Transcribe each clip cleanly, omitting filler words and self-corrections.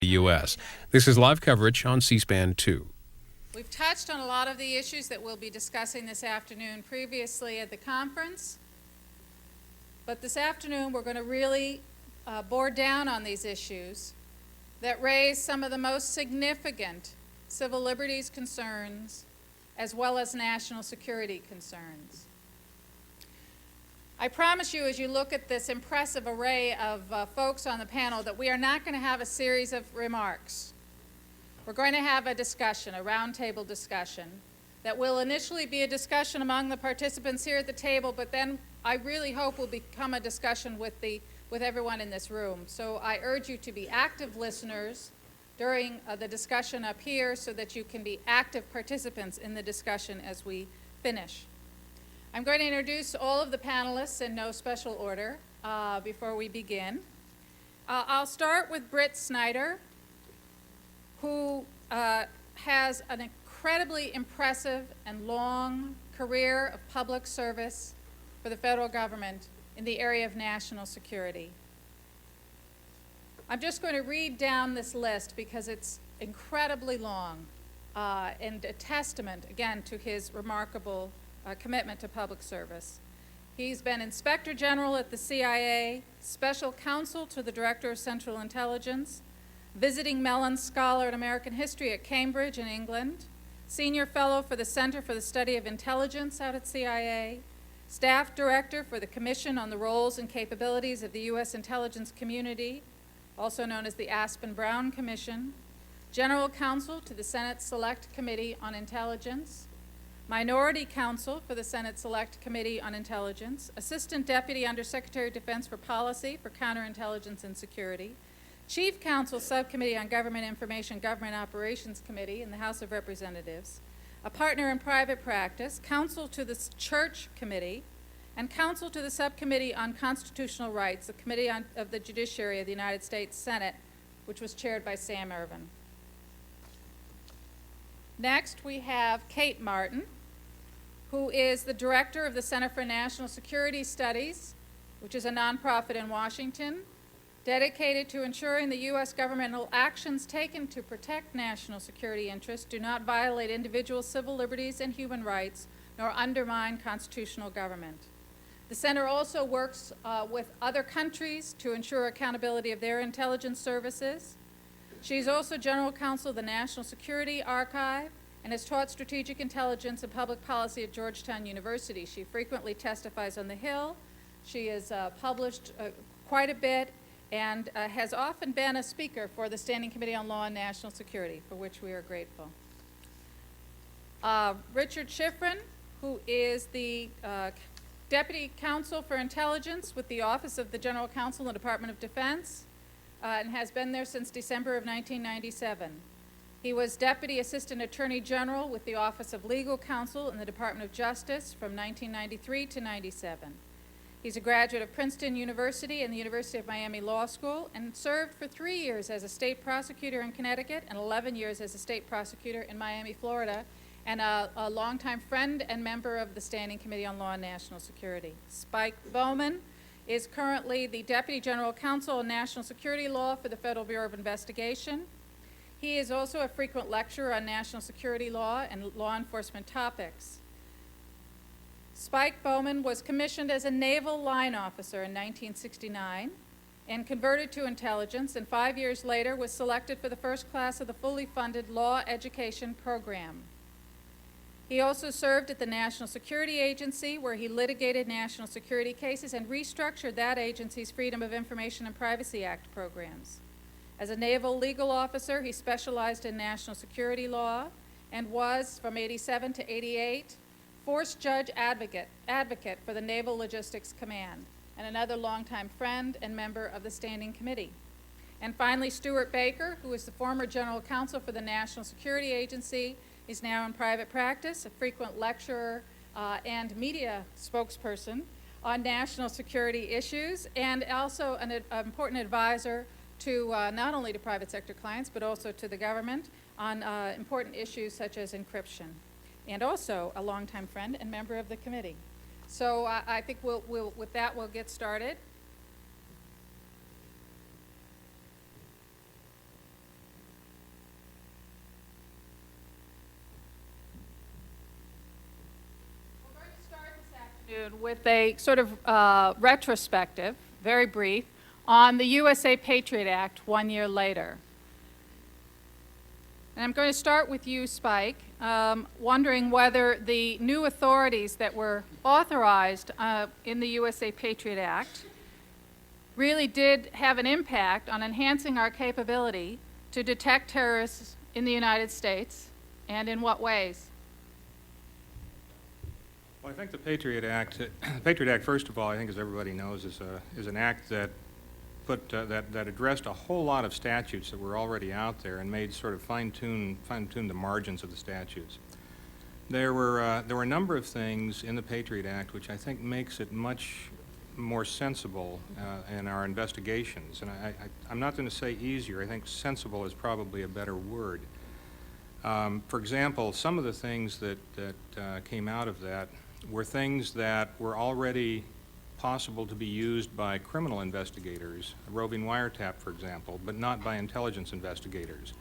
the U.S. This is live coverage on C-SPAN 2. We've touched on a lot of the issues that we'll be discussing this afternoon previously at the conference, but this afternoon we're going to really bore down on these issues that raise some of the most significant civil liberties concerns as well as national security concerns. I promise you, as you look at this impressive array of folks on the panel, that we are not going to have a series of remarks. We're going to have a discussion, a roundtable discussion, that will initially be a discussion among the participants here at the table, but then I really hope will become a discussion with everyone in this room. So I urge you to be active listeners during the discussion up here so that you can be active participants in the discussion as we finish. I'm going to introduce all of the panelists in no special order before we begin. I'll start with Britt Snyder, who has an incredibly impressive and long career of public service for the federal government in the area of national security. I'm just going to read down this list because it's incredibly long and a testament, again, to his remarkable commitment to public service. He's been Inspector General at the CIA, Special Counsel to the Director of Central Intelligence, Visiting Mellon Scholar in American History at Cambridge in England, Senior Fellow for the Center for the Study of Intelligence out at CIA, Staff Director for the Commission on the Roles and Capabilities of the U.S. Intelligence Community, also known as the Aspen-Brown Commission, General Counsel to the Senate Select Committee on Intelligence, Minority Counsel for the Senate Select Committee on Intelligence, Assistant Deputy Undersecretary of Defense for Policy for Counterintelligence and Security, Chief Counsel Subcommittee on Government Information Government Operations Committee in the House of Representatives, a partner in private practice, counsel to the Church Committee, and counsel to the Subcommittee on Constitutional Rights, the Committee of the Judiciary of the United States Senate, which was chaired by Sam Ervin. Next, we have Kate Martin, who is the Director of the Center for National Security Studies, which is a nonprofit in Washington, dedicated to ensuring the U.S. governmental actions taken to protect national security interests do not violate individual civil liberties and human rights, nor undermine constitutional government. The center also works with other countries to ensure accountability of their intelligence services. She's also General Counsel of the National Security Archive and has taught strategic intelligence and public policy at Georgetown University. She frequently testifies on the Hill. She has published quite a bit and has often been a speaker for the Standing Committee on Law and National Security, for which we are grateful. Richard Schifrin, who is the Deputy Counsel for Intelligence with the Office of the General Counsel in the Department of Defense, and has been there since December of 1997. He was Deputy Assistant Attorney General with the Office of Legal Counsel in the Department of Justice from 1993 to 97. He's a graduate of Princeton University and the University of Miami Law School and served for 3 years as a state prosecutor in Connecticut and 11 years as a state prosecutor in Miami, Florida, and a longtime friend and member of the Standing Committee on Law and National Security. Spike Bowman is currently the Deputy General Counsel on National Security Law for the Federal Bureau of Investigation. He is also a frequent lecturer on national security law and law enforcement topics. Spike Bowman was commissioned as a naval line officer in 1969 and converted to intelligence, and 5 years later was selected for the first class of the fully funded law education program. He also served at the National Security Agency, where he litigated national security cases and restructured that agency's Freedom of Information and Privacy Act programs. As a naval legal officer, he specialized in national security law and was, from 87 to 88, Force Judge Advocate for the Naval Logistics Command, and another longtime friend and member of the Standing Committee. And finally, Stuart Baker, who is the former General Counsel for the National Security Agency, is now in private practice, a frequent lecturer and media spokesperson on national security issues, and also an important advisor to not only to private sector clients, but also to the government on important issues such as encryption, and also a longtime friend and member of the committee. So I think with that, we'll get started. afternoon with a sort of retrospective, very brief, on the USA Patriot Act 1 year later. And I'm going to start with you, Spike, wondering whether the new authorities that were authorized in the USA Patriot Act really did have an impact on enhancing our capability to detect terrorists in the United States, and in what ways? Well, I think the Patriot Act, first of all, I think as everybody knows, is an act that that addressed a whole lot of statutes that were already out there and made sort of fine-tune the margins of the statutes. There were a number of things in the Patriot Act which I think makes it much more sensible in our investigations. And I'm not going to say easier. I think sensible is probably a better word. For example, some of the things that came out of that were things that were already possible to be used by criminal investigators, a roving wiretap, for example, but not by intelligence investigators.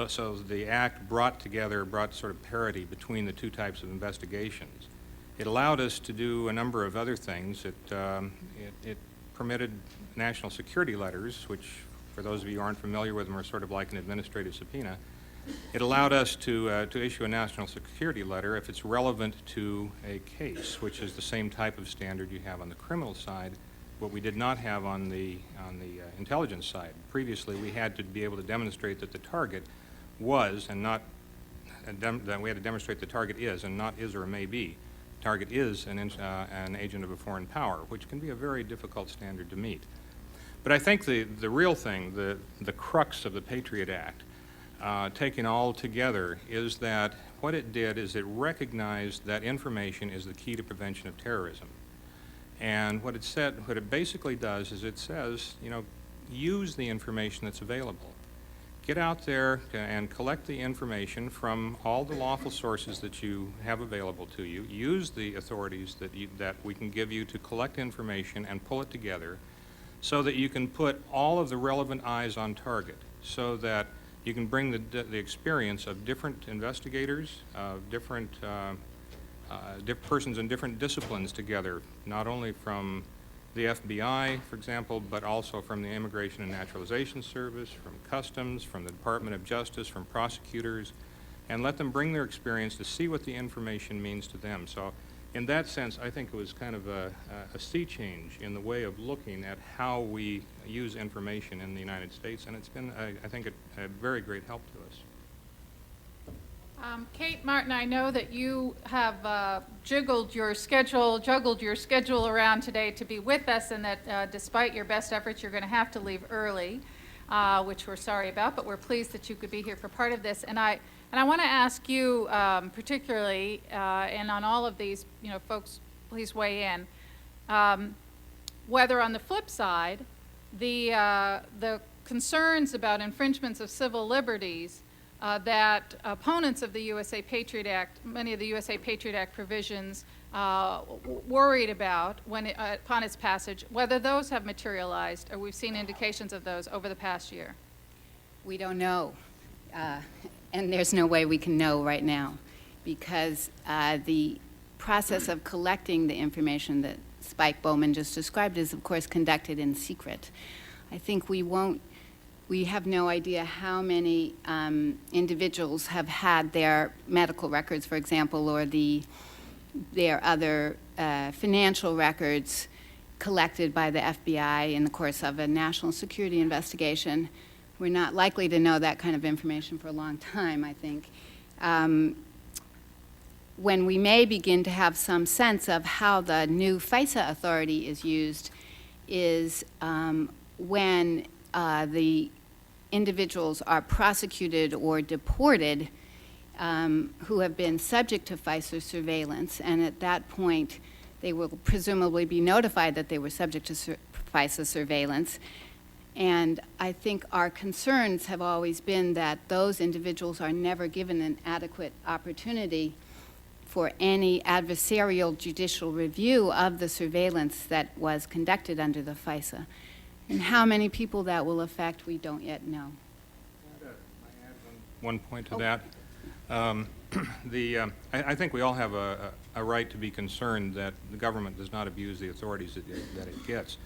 So the Act brought sort of parity between the two types of investigations. It allowed us to do a number of other things. It permitted national security letters, which, for those of you who aren't familiar with them, are sort of like an administrative subpoena. It allowed us to issue a national security letter if it's relevant to a case, which is the same type of standard you have on the criminal side, what we did not have on the intelligence side. Previously, we had to be able to demonstrate that the target was, and not that we had to demonstrate the target is, and not is or may be. Target is an agent of a foreign power, which can be a very difficult standard to meet. But I think the real thing, the crux of the Patriot Act, taken all together, is that what it did is it recognized that information is the key to prevention of terrorism. And what it basically does is it says, use the information that's available. Get out there and collect the information from all the lawful sources that you have available to you. Use the authorities that we can give you to collect information and pull it together so that you can put all of the relevant eyes on target, so that you can bring the experience of different investigators, different persons in different disciplines together, not only from the FBI, for example, but also from the Immigration and Naturalization Service, from Customs, from the Department of Justice, from prosecutors, and let them bring their experience to see what the information means to them. So in that sense, I think it was kind of a sea change in the way of looking at how we use information in the United States, and it's been, I think, a very great help to us. Kate Martin, I know that you have juggled your schedule around today to be with us, and that despite your best efforts, you're going to have to leave early, which we're sorry about, but we're pleased that you could be here for part of this. And I want to ask you particularly, and on all of these, folks, please weigh in, whether on the flip side, the concerns about infringements of civil liberties that opponents of the USA Patriot Act, many of the USA Patriot Act provisions, worried about upon its passage, whether those have materialized, or we've seen indications of those over the past year. We don't know, and there's no way we can know right now, because the process of collecting the information that Spike Bowman just described is, of course, conducted in secret. I think we have no idea how many individuals have had their medical records, for example, or their other financial records collected by the FBI in the course of a national security investigation. We're not likely to know that kind of information for a long time, I think. When we may begin to have some sense of how the new FISA authority is used is when the individuals are prosecuted or deported who have been subject to FISA surveillance, and at that point they will presumably be notified that they were subject to FISA surveillance. And I think our concerns have always been that those individuals are never given an adequate opportunity for any adversarial judicial review of the surveillance that was conducted under the FISA. And how many people that will affect, we don't yet know. May I add one point to that? I think we all have a right to be concerned that the government does not abuse the authorities that it gets.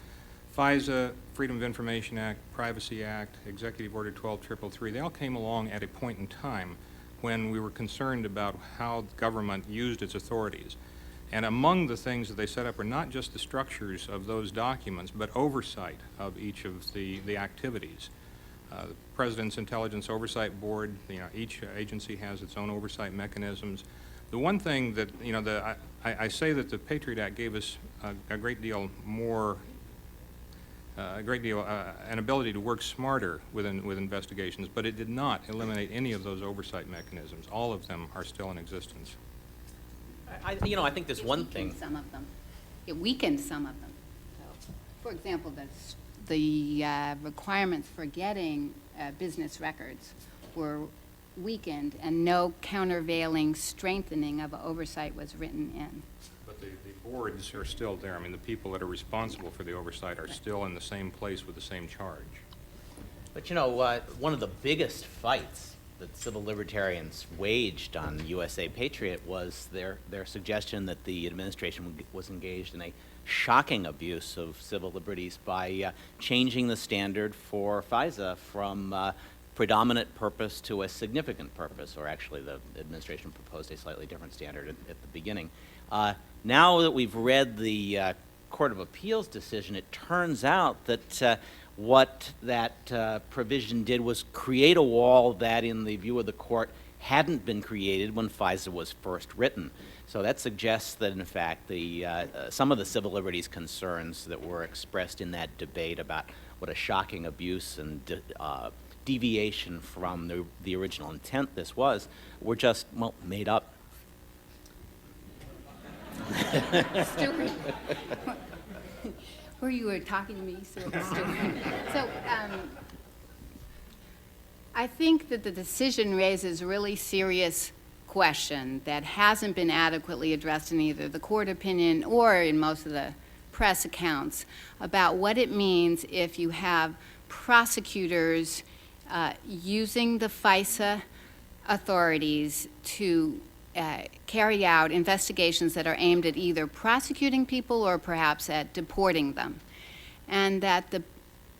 FISA, Freedom of Information Act, Privacy Act, Executive Order 12333, they all came along at a point in time when we were concerned about how the government used its authorities. And among the things that they set up are not just the structures of those documents, but oversight of each of the activities. The President's Intelligence Oversight Board, each agency has its own oversight mechanisms. The one thing that, I say that the Patriot Act gave us a great deal more, an ability to work smarter with investigations, but it did not eliminate any of those oversight mechanisms. All of them are still in existence. I think there's one thing. Some of them. It weakened some of them. So, for example, the requirements for getting business records were weakened, and no countervailing strengthening of oversight was written in. But the boards are still there. I mean, the people that are responsible for the oversight are still in the same place with the same charge. But one of the biggest fights that civil libertarians waged on USA Patriot was their suggestion that the administration was engaged in a shocking abuse of civil liberties by changing the standard for FISA from predominant purpose to a significant purpose, or actually the administration proposed a slightly different standard at the beginning. Now that we've read the Court of Appeals decision, it turns out that what that provision did was create a wall that, in the view of the court, hadn't been created when FISA was first written. So that suggests that, in fact, some of the civil liberties concerns that were expressed in that debate about what a shocking abuse and deviation from the original intent this was, were just, well, made up. Stupid. Where you were talking to me, so it was stupid. So I think that the decision raises a really serious question that hasn't been adequately addressed in either the court opinion or in most of the press accounts about what it means if you have prosecutors using the FISA authorities to carry out investigations that are aimed at either prosecuting people or perhaps at deporting them. And that the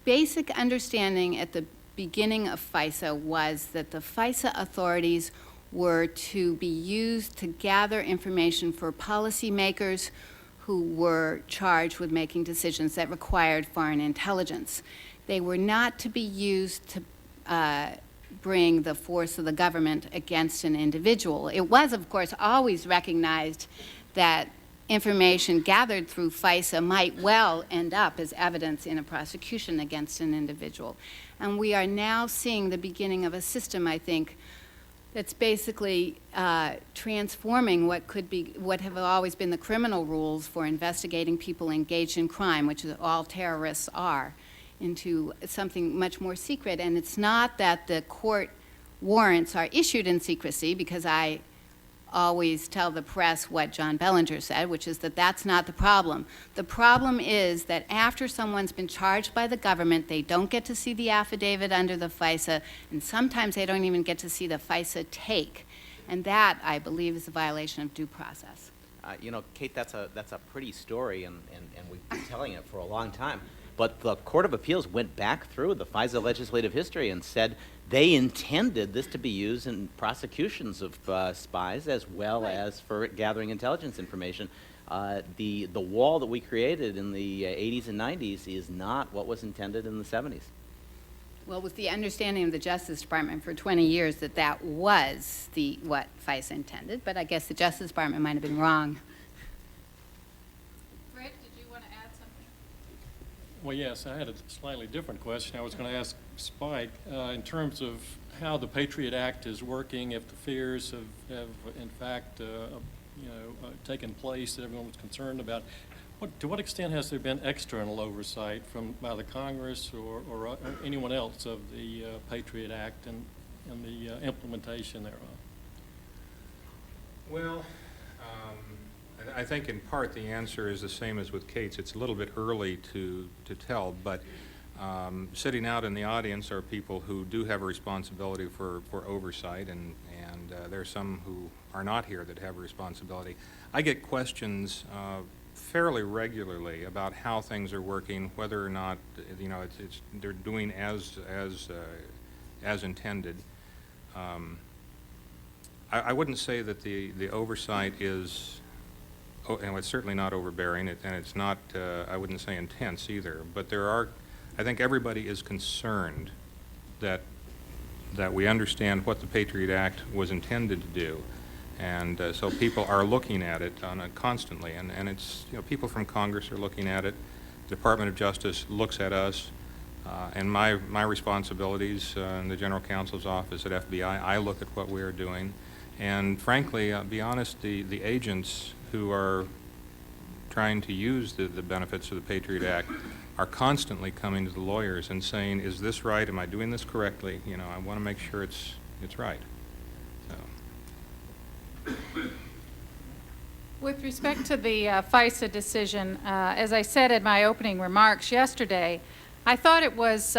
basic understanding at the beginning of FISA was that the FISA authorities were to be used to gather information for policymakers who were charged with making decisions that required foreign intelligence. They were not to be used to bring the force of the government against an individual. It was, of course, always recognized that information gathered through FISA might well end up as evidence in a prosecution against an individual. And we are now seeing the beginning of a system, I think, that's basically transforming what have always been the criminal rules for investigating people engaged in crime, which is all terrorists are, into something much more secret. And it's not that the court warrants are issued in secrecy, because I always tell the press what John Bellinger said, which is that that's not the problem. The problem is that after someone's been charged by the government, they don't get to see the affidavit under the FISA, and sometimes they don't even get to see the FISA take. And that, I believe, is a violation of due process. Kate, that's a pretty story, and we've been telling it for a long time. But the Court of Appeals went back through the FISA legislative history and said they intended this to be used in prosecutions of spies as well as for gathering intelligence information. The wall that we created in the 80s and 90s is not what was intended in the 70s. Well, with the understanding of the Justice Department for 20 years that that was what FISA intended, but I guess the Justice Department might have been wrong. Fred, did you want to add something? Well, yes, I had a slightly different question. I was going to ask Spike in terms of how the Patriot Act is working, if the fears have in fact, taken place that everyone was concerned about. To what extent has there been external oversight by the Congress or anyone else of the Patriot Act and the implementation thereof? Well, I think in part the answer is the same as with Kate's. It's a little bit early to tell, but sitting out in the audience are people who do have a responsibility for oversight, and there are some who are not here that have a responsibility. I get questions fairly regularly about how things are working, whether or not they're doing as intended. I wouldn't say that the oversight is, and it's certainly not overbearing, and it's not, I wouldn't say intense either, but I think everybody is concerned that we understand what the Patriot Act was intended to do. And so people are looking at it constantly, and it's, people from Congress are looking at it. The Department of Justice looks at us, and my responsibilities in the General Counsel's office at FBI, I look at what we are doing. And frankly, be honest, the agents who are trying to use the benefits of the Patriot Act are constantly coming to the lawyers and saying, is this right? Am I doing this correctly? I want to make sure it's right. So. With respect to the FISA decision, as I said in my opening remarks yesterday, I thought it was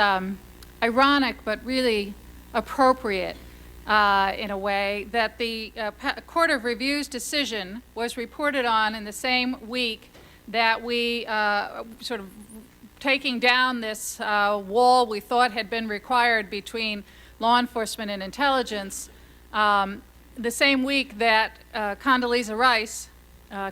ironic but really appropriate in a way that the Court of Review's decision was reported on in the same week that we sort of taking down this wall we thought had been required between law enforcement and intelligence, the same week that Condoleezza Rice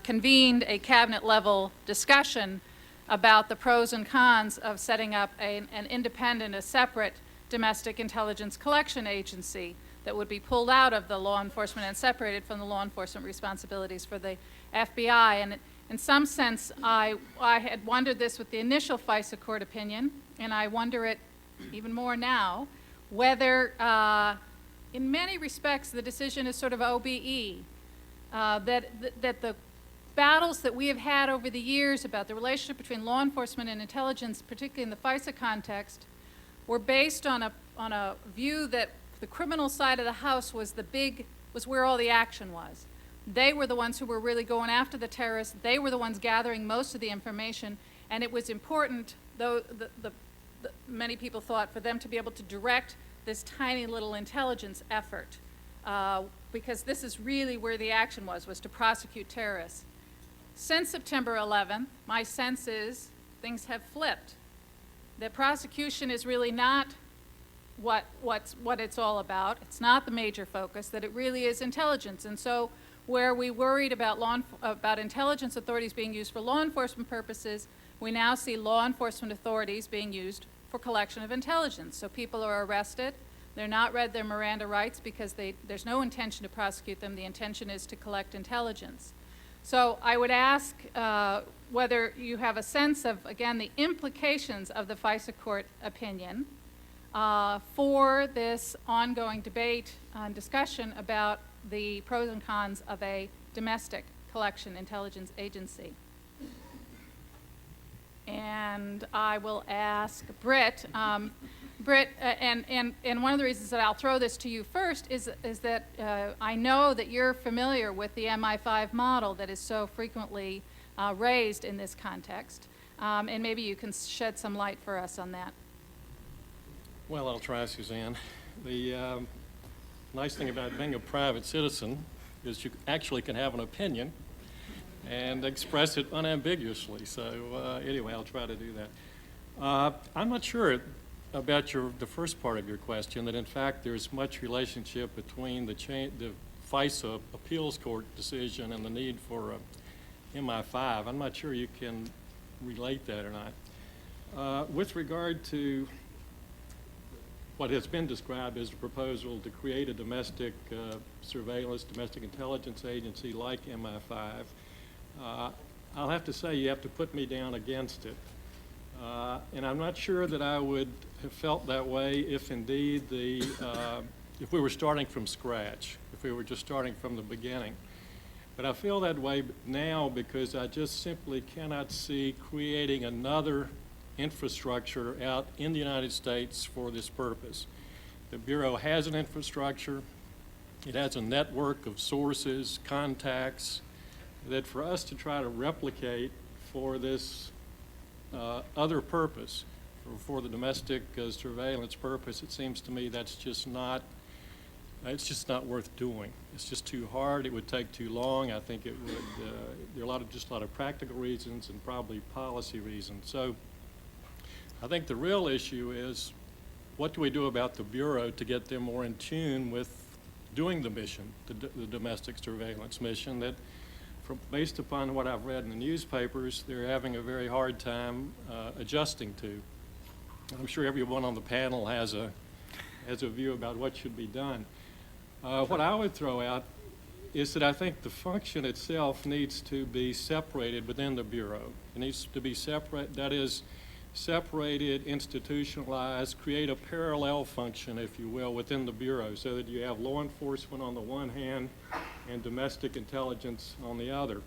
convened a cabinet-level discussion about the pros and cons of setting up an independent, a separate domestic intelligence collection agency that would be pulled out of the law enforcement and separated from the law enforcement responsibilities for the FBI. And in some sense, I had wondered this with the initial FISA court opinion, and I wonder it even more now, whether in many respects the decision is sort of OBE, that the battles that we have had over the years about the relationship between law enforcement and intelligence, particularly in the FISA context, were based on a view that the criminal side of the house was where all the action was. They were the ones who were really going after the terrorists. They were the ones gathering most of the information, and it was important, though many people thought, for them to be able to direct this tiny little intelligence effort, because this is really where the action was to prosecute terrorists. Since September 11th, my sense is things have flipped. That prosecution is really not what it's all about. It's not the major focus, that it really is intelligence. And so where we worried about intelligence authorities being used for law enforcement purposes, we now see law enforcement authorities being used for collection of intelligence. So people are arrested. They're not read their Miranda rights because there's no intention to prosecute them. The intention is to collect intelligence. So I would ask whether you have a sense of, again, the implications of the FISA court opinion for this ongoing debate and discussion about the pros and cons of a domestic collection intelligence agency. And I will ask Britt. Britt, and one of the reasons that I'll throw this to you first is that I know that you're familiar with the MI5 model that is so frequently raised in this context, and maybe you can shed some light for us on that. Well, I'll try, Suzanne. The nice thing about being a private citizen is you actually can have an opinion and express it unambiguously. So anyway, I'll try to do that. I'm not sure about the first part of your question, that in fact there's much relationship between the FISA appeals court decision and the need for MI5. I'm not sure you can relate that or not. With regard to what has been described as the proposal to create a domestic surveillance, domestic intelligence agency like MI5, I'll have to say you have to put me down against it. And I'm not sure that I would have felt that way if indeed if we were starting from scratch, if we were just starting from the beginning. But I feel that way now because I just simply cannot see creating another infrastructure out in the United States for this purpose. The Bureau has an infrastructure. It has a network of sources, contacts, that for us to try to replicate for this other purpose, for the domestic surveillance purpose, it seems to me that's just not it's just not worth doing. It's just too hard. It would take too long. I think it would, there are just a lot of practical reasons and probably policy reasons. So I think the real issue is, what do we do about the Bureau to get them more in tune with doing the mission, the domestic surveillance mission that, based upon what I've read in the newspapers, they're having a very hard time adjusting to. I'm sure everyone on the panel has a view about what should be done. What I would throw out is that I think the function itself needs to be separated within the Bureau. It needs to be separate, that is, separated, institutionalized, create a parallel function, if you will, within the Bureau, so that you have law enforcement on the one hand and domestic intelligence on the other.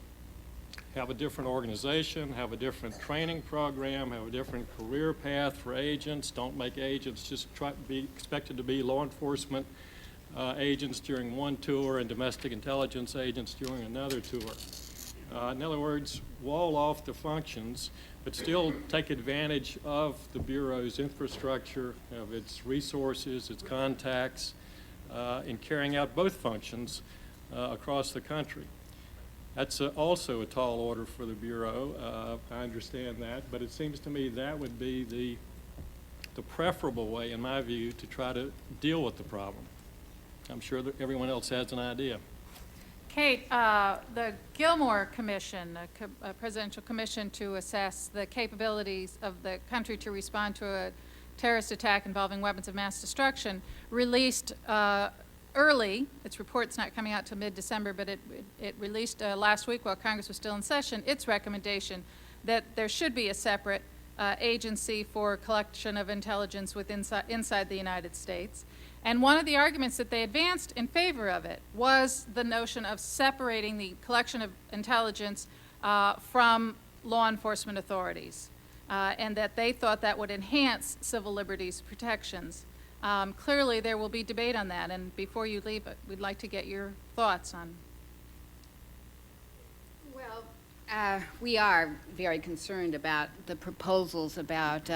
Have a different organization, have a different training program, have a different career path for agents. Don't make agents just try to be expected to be law enforcement agents during one tour and domestic intelligence agents during another tour. In other words, wall off the functions, but still take advantage of the Bureau's infrastructure, of its resources, its contacts, in carrying out both functions across the country. That's also a tall order for the Bureau. I understand that, but it seems to me that would be the preferable way, in my view, to try to deal with the problem. I'm sure that everyone else has an idea. Kate, the Gilmore Commission, a presidential commission to assess the capabilities of the country to respond to a terrorist attack involving weapons of mass destruction, released early, its report's not coming out till mid-December, but it released last week while Congress was still in session, its recommendation that there should be a separate agency for collection of intelligence inside the United States. And one of the arguments that they advanced in favor of it was the notion of separating the collection of intelligence from law enforcement authorities, and that they thought that would enhance civil liberties protections. Clearly, there will be debate on that, and before you leave, we'd like to get your thoughts on. Well, we are very concerned about the proposals about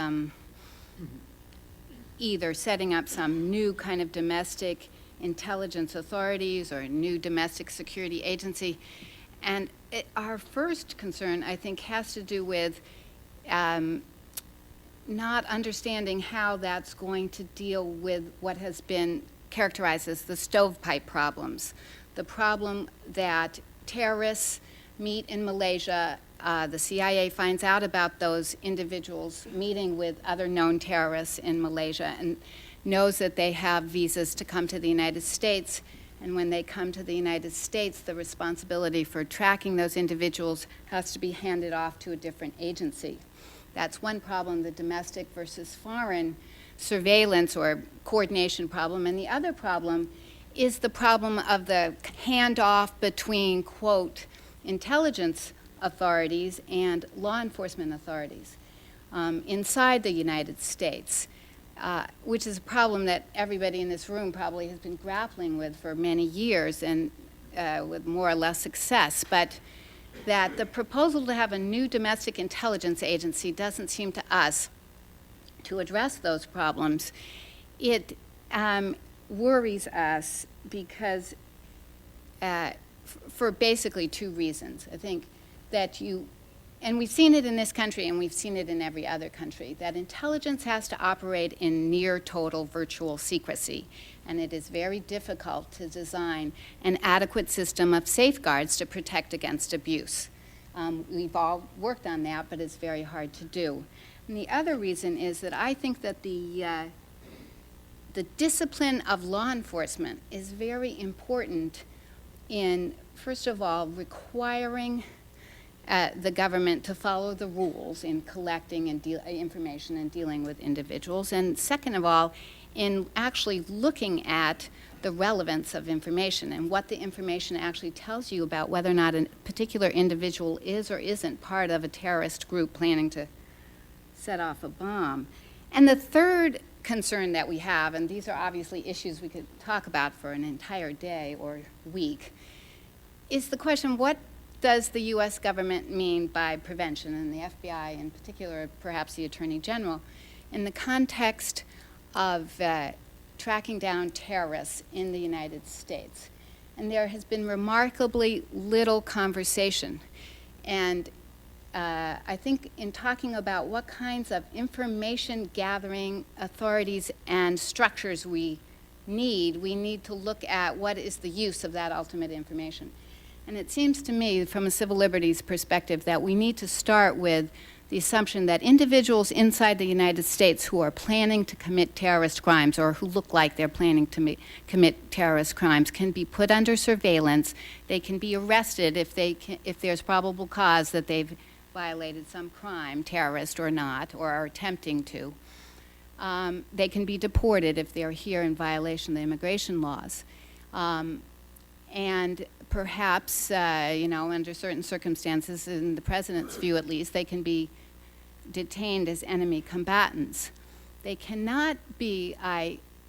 either setting up some new kind of domestic intelligence authorities or a new domestic security agency. And our first concern, I think, has to do with not understanding how that's going to deal with what has been characterized as the stovepipe problems. The problem that terrorists meet in Malaysia, the CIA finds out about those individuals meeting with other known terrorists in Malaysia and knows that they have visas to come to the United States. And when they come to the United States, the responsibility for tracking those individuals has to be handed off to a different agency. That's one problem, the domestic versus foreign surveillance or coordination problem. And the other problem is the problem of the handoff between, quote, intelligence authorities and law enforcement authorities inside the United States, which is a problem that everybody in this room probably has been grappling with for many years and with more or less success. But that the proposal to have a new domestic intelligence agency doesn't seem to us to address those problems. It worries us because for basically two reasons. I think that and we've seen it in this country and we've seen it in every other country, that intelligence has to operate in near total virtual secrecy. And it is very difficult to design an adequate system of safeguards to protect against abuse. We've all worked on that, but it's very hard to do. And the other reason is that I think that the discipline of law enforcement is very important in, first of all, requiring the government to follow the rules in collecting and information and dealing with individuals, and second of all, in actually looking at the relevance of information and what the information actually tells you about whether or not a particular individual is or isn't part of a terrorist group planning to set off a bomb. And the third concern that we have, and these are obviously issues we could talk about for an entire day or week, is the question, what does the U.S. government mean by prevention, and the FBI in particular, perhaps the Attorney General, in the context of tracking down terrorists in the United States. And there has been remarkably little conversation. And I think in talking about what kinds of information gathering authorities and structures we need to look at what is the use of that ultimate information. And it seems to me, from a civil liberties perspective, that we need to start with the assumption that individuals inside the United States who are planning to commit terrorist crimes or who look like they're planning to commit terrorist crimes can be put under surveillance. They can be arrested if there's probable cause that they've violated some crime, terrorist or not, or are attempting to. They can be deported if they're here in violation of the immigration laws. And perhaps, under certain circumstances, in the president's view at least, they can be detained as enemy combatants. They cannot be,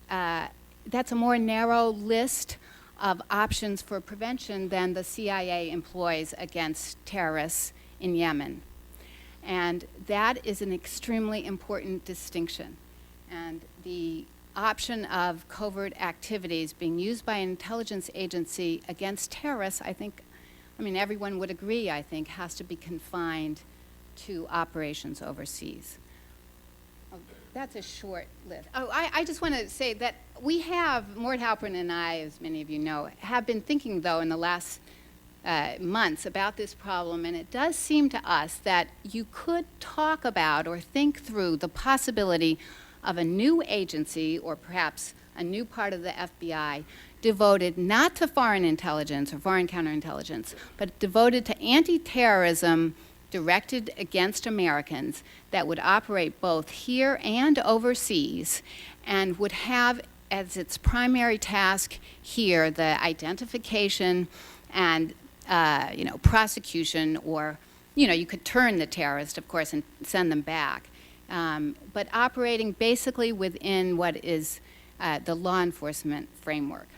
that's a more narrow list of options for prevention than the CIA employs against terrorists in Yemen. And that is an extremely important distinction. And the option of covert activities being used by an intelligence agency against terrorists, everyone would agree, I think, has to be confined to operations overseas. Oh, that's a short list. Oh, I just want to say that we have, Mort Halpern and I, as many of you know, have been thinking, though, in the last months about this problem, and it does seem to us that you could talk about or think through the possibility of a new agency, or perhaps a new part of the FBI, devoted not to foreign intelligence or foreign counterintelligence, but devoted to anti-terrorism directed against Americans that would operate both here and overseas and would have as its primary task here the identification and prosecution, or you could turn the terrorist, of course, and send them back. But operating basically within what is the law enforcement framework.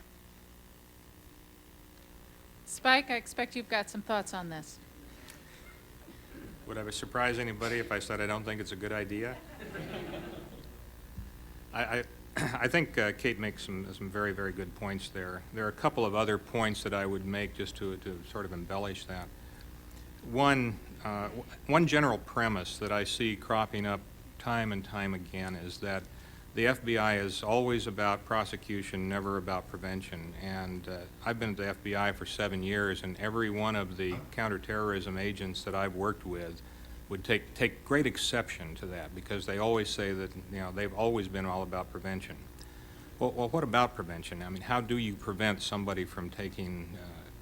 Spike, I expect you've got some thoughts on this. Would I surprise anybody if I said I don't think it's a good idea? I think Kate makes some very, very good points there. There are a couple of other points that I would make just to sort of embellish that. One general premise that I see cropping up time and time again is that the FBI is always about prosecution, never about prevention. And I've been at the FBI for 7 years, and every one of the counterterrorism agents that I've worked with would take great exception to that, because they always say that they've always been all about prevention. Well, what about prevention? I mean, how do you prevent somebody from taking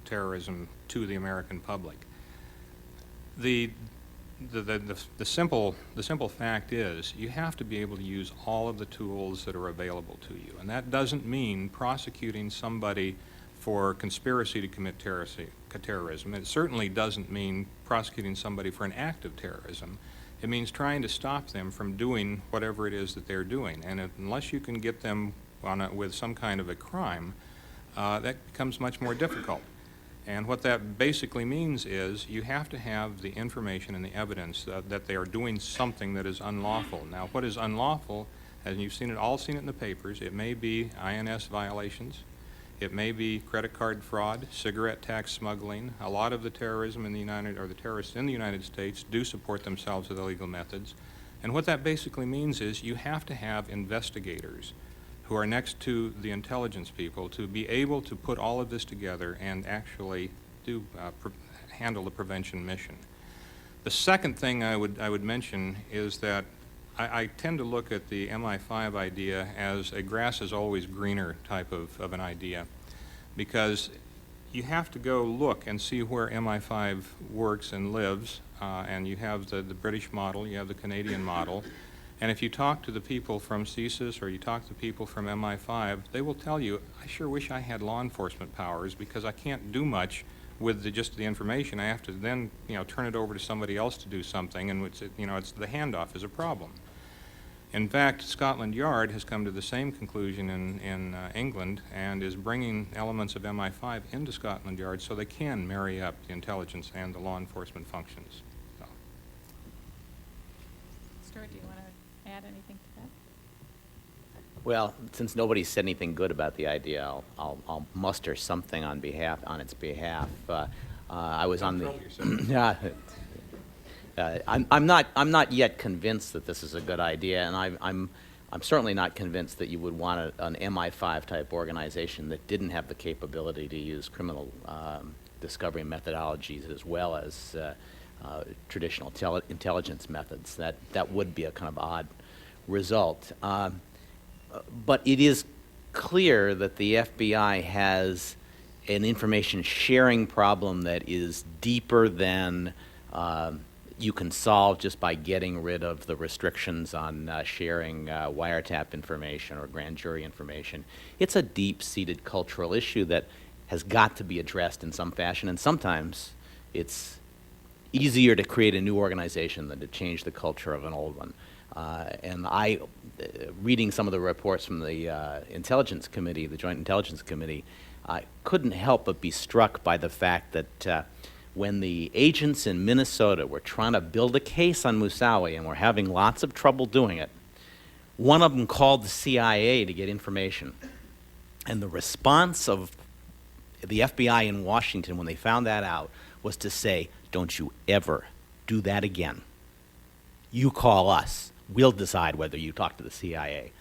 terrorism to the American public? The simple fact is you have to be able to use all of the tools that are available to you, and that doesn't mean prosecuting somebody for conspiracy to commit terrorism. It certainly doesn't mean prosecuting somebody for an act of terrorism. It means trying to stop them from doing whatever it is that they're doing, and unless you can get them with some kind of a crime, that becomes much more difficult. And what that basically means is you have to have the information and the evidence that they are doing something that is unlawful. Now, what is unlawful, and you've all seen it in the papers, it may be INS violations, it may be credit card fraud, cigarette tax smuggling. A lot of the terrorism in the the terrorists in the United States do support themselves with illegal methods. And what that basically means is you have to have investigators who are next to the intelligence people to be able to put all of this together and actually handle the prevention mission. The second thing I would mention is that I tend to look at the MI5 idea as a grass is always greener type of an idea, because you have to go look and see where MI5 works and lives, and you have the British model, you have the Canadian model. And if you talk to the people from CSIS or you talk to people from MI5, they will tell you, I sure wish I had law enforcement powers, because I can't do much with just the information. I have to then turn it over to somebody else to do something, and it's the handoff is a problem. In fact, Scotland Yard has come to the same conclusion in England and is bringing elements of MI5 into Scotland Yard so they can marry up the intelligence and the law enforcement functions. So. Stuart, do you want to add anything to Well, since nobody said anything good about the idea, I'll muster something on its behalf. I was on the. Don't trouble yourself. Yeah. I'm not yet convinced that this is a good idea, and I'm certainly not convinced that you would want an MI5 type organization that didn't have the capability to use criminal discovery methodologies as well as traditional intelligence methods. That would be a kind of odd result. But it is clear that the FBI has an information sharing problem that is deeper than you can solve just by getting rid of the restrictions on sharing wiretap information or grand jury information. It's a deep-seated cultural issue that has got to be addressed in some fashion, and sometimes it's easier to create a new organization than to change the culture of an old one. And reading some of the reports from the Intelligence Committee, the Joint Intelligence Committee, I couldn't help but be struck by the fact that when the agents in Minnesota were trying to build a case on Moussaoui and were having lots of trouble doing it, one of them called the CIA to get information. And the response of the FBI in Washington when they found that out was to say, "Don't you ever do that again. You call us. We'll decide whether you talk to the CIA."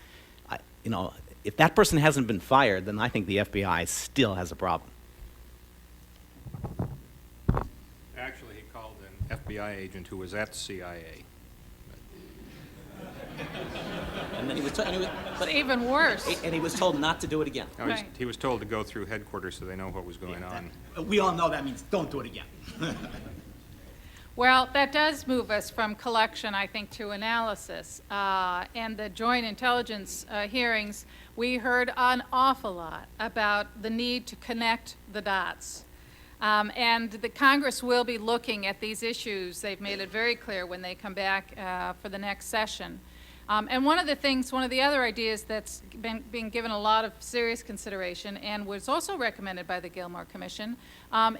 If that person hasn't been fired, then I think the FBI still has a problem. Actually, he called an FBI agent who was at CIA. And then he was, But even worse. and he was told not to do it again. No, Right. he was told to go through headquarters so they know what was going on. We all know that means don't do it again. Well, that does move us from collection, I think, to analysis. And the joint intelligence hearings, we heard an awful lot about the need to connect the dots. And the Congress will be looking at these issues. They've made it very clear when they come back for the next session. And one of the other ideas that's being given a lot of serious consideration and was also recommended by the Gilmore Commission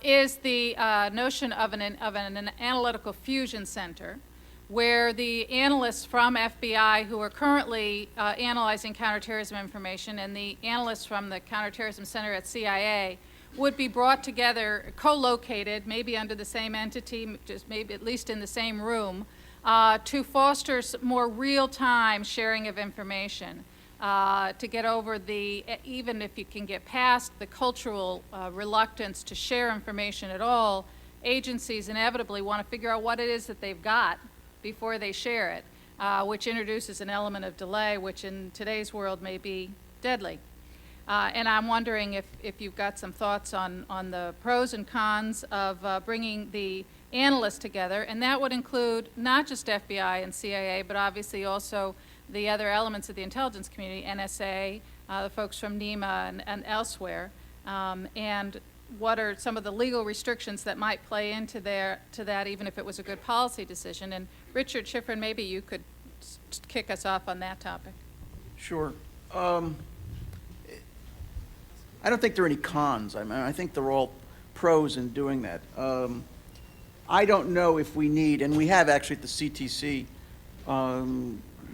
is the notion of an analytical fusion center where the analysts from FBI who are currently analyzing counterterrorism information and the analysts from the Counterterrorism Center at CIA would be brought together, co-located, maybe under the same entity, just maybe at least in the same room, to foster more real-time sharing of information, to get over even if you can get past the cultural reluctance to share information at all, agencies inevitably want to figure out what it is that they've got before they share it, which introduces an element of delay, which in today's world may be deadly. And I'm wondering if you've got some thoughts on the pros and cons of bringing the analysts together, and that would include not just FBI and CIA, but obviously also the other elements of the intelligence community, NSA, the folks from NEMA and elsewhere, and what are some of the legal restrictions that might play into that, even if it was a good policy decision. And Richard Schifrin, maybe you could kick us off on that topic. Sure. I don't think there are any cons. I mean, I think they're all pros in doing that. I don't know if we need, and we have actually at the CTC,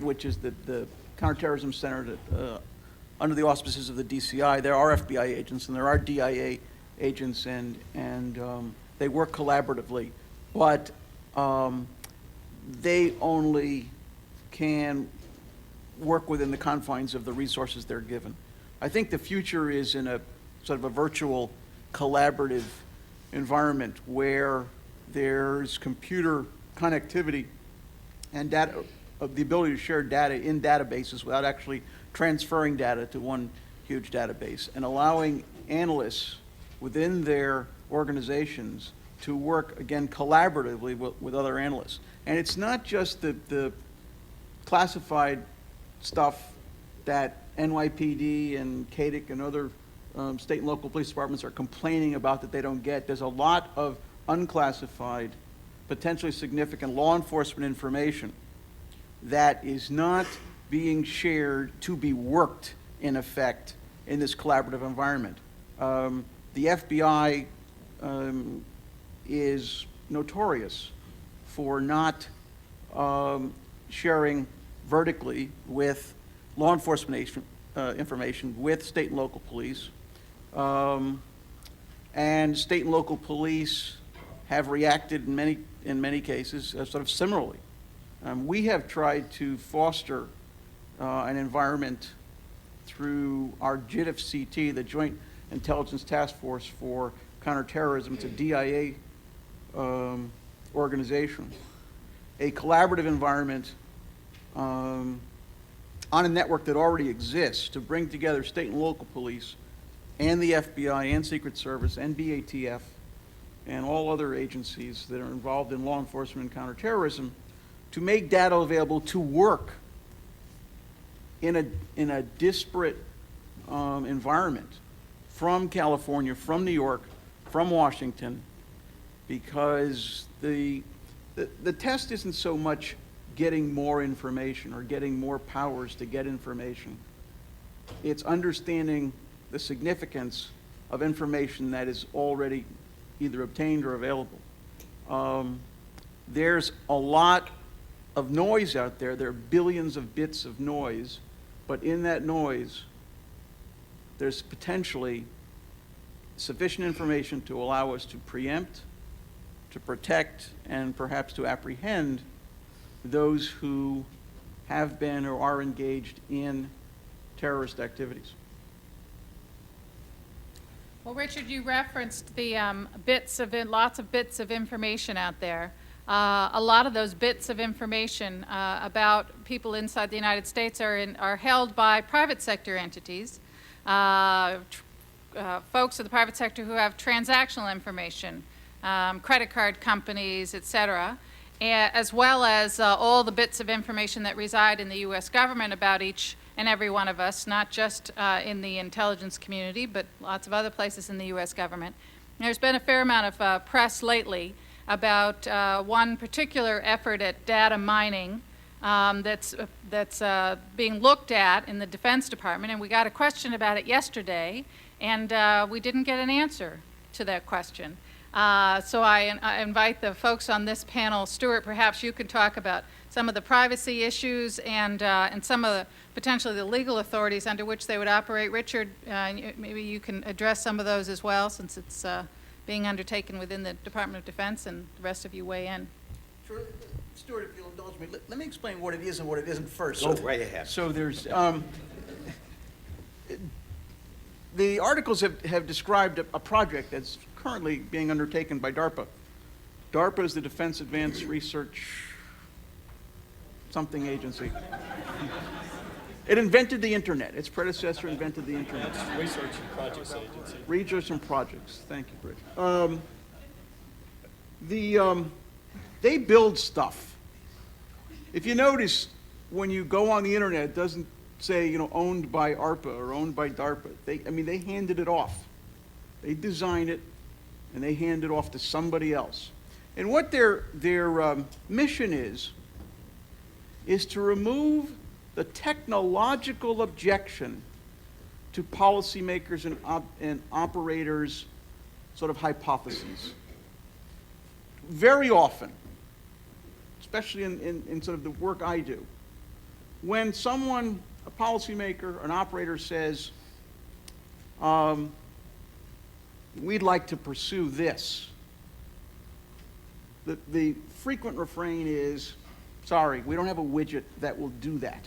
which is the Counterterrorism Center that, under the auspices of the DCI, there are FBI agents and there are DIA agents, and they work collaboratively, but they only can work within the confines of the resources they're given. I think the future is in a sort of a virtual collaborative environment where there's computer connectivity and data, the ability to share data in databases without actually transferring data to one huge database, and allowing analysts within their organizations to work, again, collaboratively with other analysts. And it's not just the classified stuff that NYPD and CADIC and other state and local police departments are complaining about that they don't get. There's a lot of unclassified, potentially significant law enforcement information that is not being shared to be worked, in effect, in this collaborative environment. The FBI is notorious for not sharing vertically with law enforcement information with state and local police. And state and local police have reacted in many cases sort of similarly. We have tried to foster an environment through our JITF-CT, the Joint Intelligence Task Force for Counterterrorism. It's a DIA organization. A collaborative environment on a network that already exists to bring together state and local police and the FBI and Secret Service and BATF and all other agencies that are involved in law enforcement and counterterrorism to make data available to work in a disparate environment from California, from New York, from Washington, because the test isn't so much getting more information or getting more powers to get information. It's understanding the significance of information that is already either obtained or available. There's a lot of noise out there. There are billions of bits of noise, but in that noise, there's potentially sufficient information to allow us to preempt, to protect, and perhaps to apprehend those who have been or are engaged in terrorist activities. Well, Richard, you referenced the lots of bits of information out there. A lot of those bits of information about people inside the United States are held by private sector entities, folks in the private sector who have transactional information, credit card companies, et cetera, as well as all the bits of information that reside in the U.S. government about each and every one of us, not just in the intelligence community, but lots of other places in the U.S. government. There's been a fair amount of press lately about one particular effort at data mining that's being looked at in the Defense Department, and we got a question about it yesterday, and we didn't get an answer to that question. So I invite the folks on this panel. Stuart, perhaps you could talk about some of the privacy issues and some of the potentially the legal authorities under which they would operate. Richard, maybe you can address some of those as well, since it's being undertaken within the Department of Defense, and the rest of you weigh in. Sure. Stuart, if you'll indulge me, let me explain what it is and what it isn't first. Go right ahead. So there's, the articles have described a project that's currently being undertaken by DARPA. DARPA is the Defense Advanced Research something agency. It invented the internet. Its predecessor invented the internet. Research and Projects Agency. Research and projects. Thank you, Bridge. They build stuff. If you notice, when you go on the internet, it doesn't say, owned by ARPA or owned by DARPA. They handed it off. They design it, and they hand it off to somebody else. And what their mission is to remove the technological objection to policymakers and operators' sort of hypotheses. Very often, especially in sort of the work I do, when someone, a policymaker, an operator says, we'd like to pursue this, the frequent refrain is, sorry, we don't have a widget that will do that.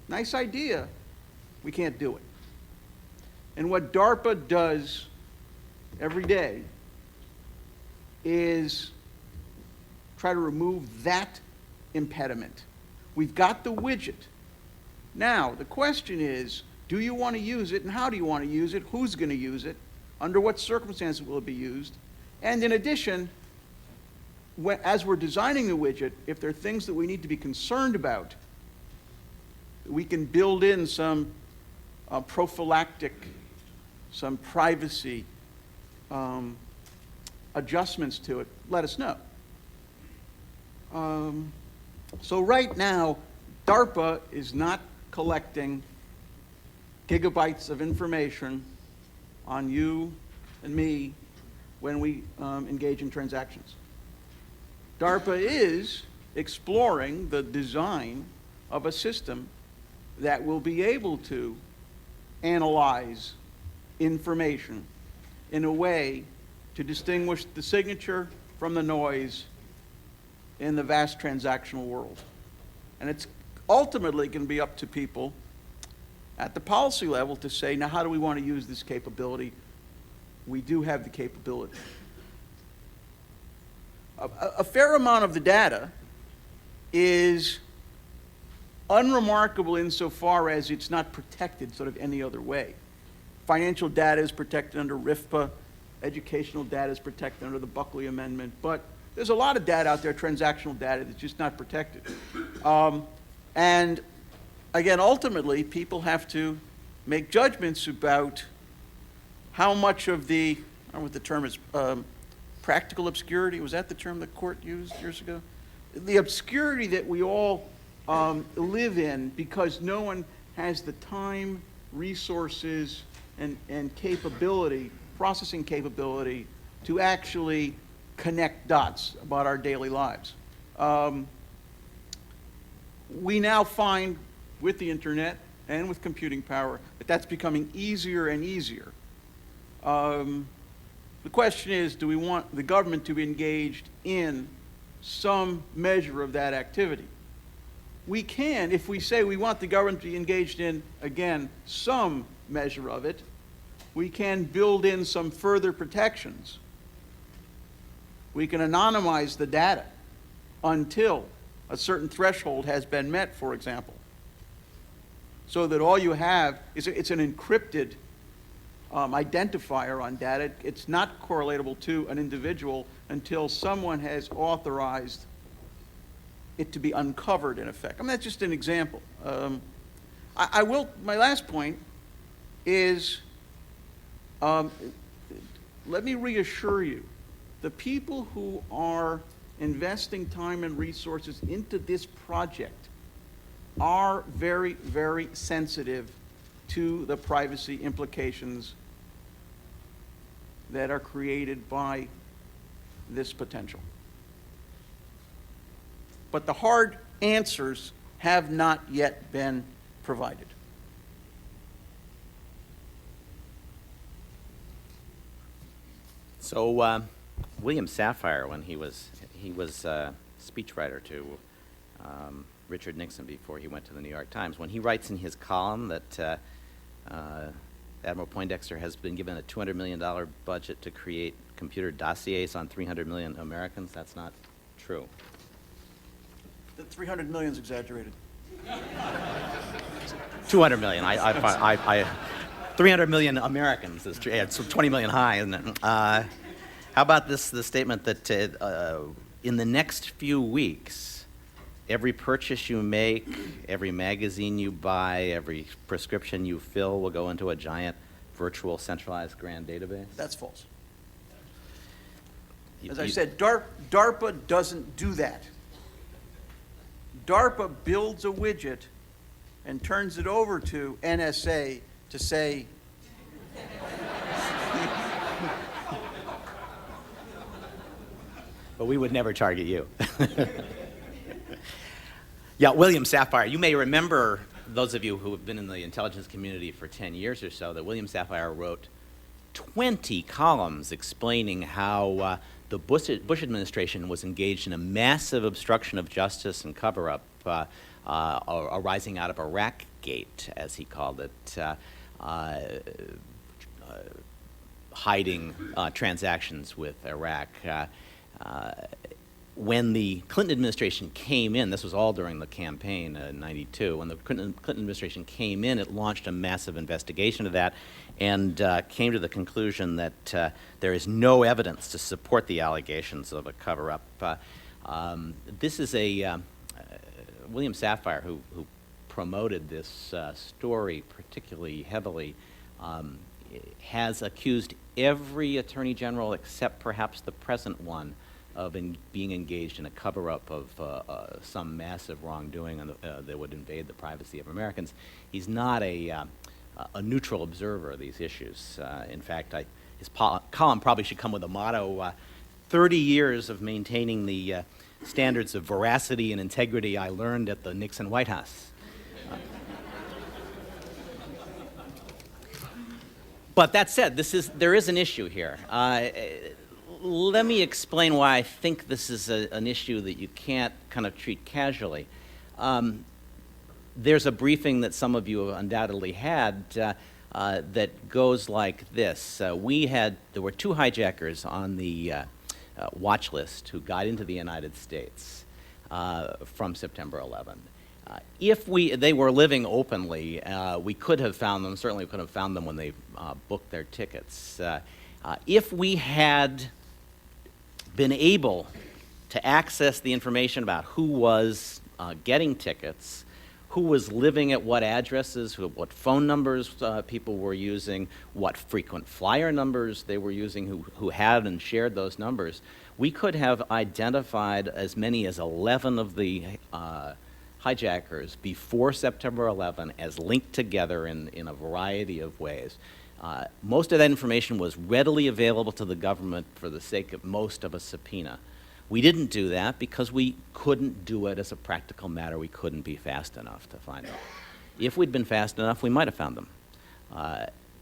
Nice idea, we can't do it. And what DARPA does every day is try to remove that impediment. We've got the widget. Now, the question is, do you want to use it, and how do you want to use it? Who's going to use it? Under what circumstances will it be used? And in addition, as we're designing the widget, if there are things that we need to be concerned about, we can build in some prophylactic, some privacy adjustments to it, let us know. So right now, DARPA is not collecting gigabytes of information on you and me when we engage in transactions. DARPA is exploring the design of a system that will be able to analyze information in a way to distinguish the signature from the noise in the vast transactional world. And it's ultimately going to be up to people at the policy level to say, now how do we want to use this capability? We do have the capability. A fair amount of the data is unremarkable insofar as it's not protected sort of any other way. Financial data is protected under RIFPA. Educational data is protected under the Buckley Amendment. But there's a lot of data out there, transactional data, that's just not protected. And again, ultimately, people have to make judgments about how much of the, I don't know what the term is, practical obscurity, was that the term the court used years ago? The obscurity that we all live in because no one has the time, resources, and capability, processing capability, to actually connect dots about our daily lives. We now find with the internet and with computing power that that's becoming easier and easier. The question is, do we want the government to be engaged in some measure of that activity? We can, if we say we want the government to be engaged in, again, some measure of it, we can build in some further protections. We can anonymize the data until a certain threshold has been met, for example, so that all you have is it's an encrypted identifier on data. It's not correlatable to an individual until someone has authorized it to be uncovered, in effect. I mean, that's just an example. My last point is, let me reassure you, the people who are investing time and resources into this project are very, very sensitive to the privacy implications that are created by this potential. But the hard answers have not yet been provided. So William Safire, when he was a speechwriter to Richard Nixon before he went to the New York Times, when he writes in his column that Admiral Poindexter has been given a $200 million budget to create computer dossiers on 300 million Americans, that's not true. The 300 million is exaggerated. 200 million. 300 million Americans is true. Yeah, it's 20 million high, isn't it? How about the statement that in the next few weeks, every purchase you make, every magazine you buy, every prescription you fill will go into a giant virtual centralized grand database? That's false. As I said, DARPA doesn't do that. DARPA builds a widget and turns it over to NSA to say, But we would never target you. Yeah, William Safire. You may remember, those of you who have been in the intelligence community for 10 years or so, that William Safire wrote 20 columns explaining how the Bush administration was engaged in a massive obstruction of justice and cover-up arising out of Iraq-gate, as he called it, hiding transactions with Iraq. When the Clinton administration came in, this was all during the campaign in '92, when the Clinton administration came in, it launched a massive investigation of that and came to the conclusion that there is no evidence to support the allegations of a cover-up. This is a William Safire, who promoted this story particularly heavily, has accused every attorney general except perhaps the present one of being engaged in a cover-up of some massive wrongdoing that would invade the privacy of Americans. He's not a neutral observer of these issues. In fact, his column probably should come with a motto, 30 years of maintaining the standards of veracity and integrity I learned at the Nixon White House. But that said, there is an issue here. Let me explain why I think this is an issue that you can't kind of treat casually. There's a briefing that some of you undoubtedly had that goes like this. There were 2 hijackers on the watch list who got into the United States from September 11. If they were living openly, we could have found them, certainly we could have found them when they booked their tickets. If we had been able to access the information about who was getting tickets, who was living at what addresses, what phone numbers people were using, what frequent flyer numbers they were using, who had and shared those numbers, we could have identified as many as 11 of the hijackers before September 11 as linked together in a variety of ways. Most of that information was readily available to the government for the sake of most of a subpoena. We didn't do that because we couldn't do it as a practical matter. We couldn't be fast enough to find them. If we'd been fast enough, we might have found them.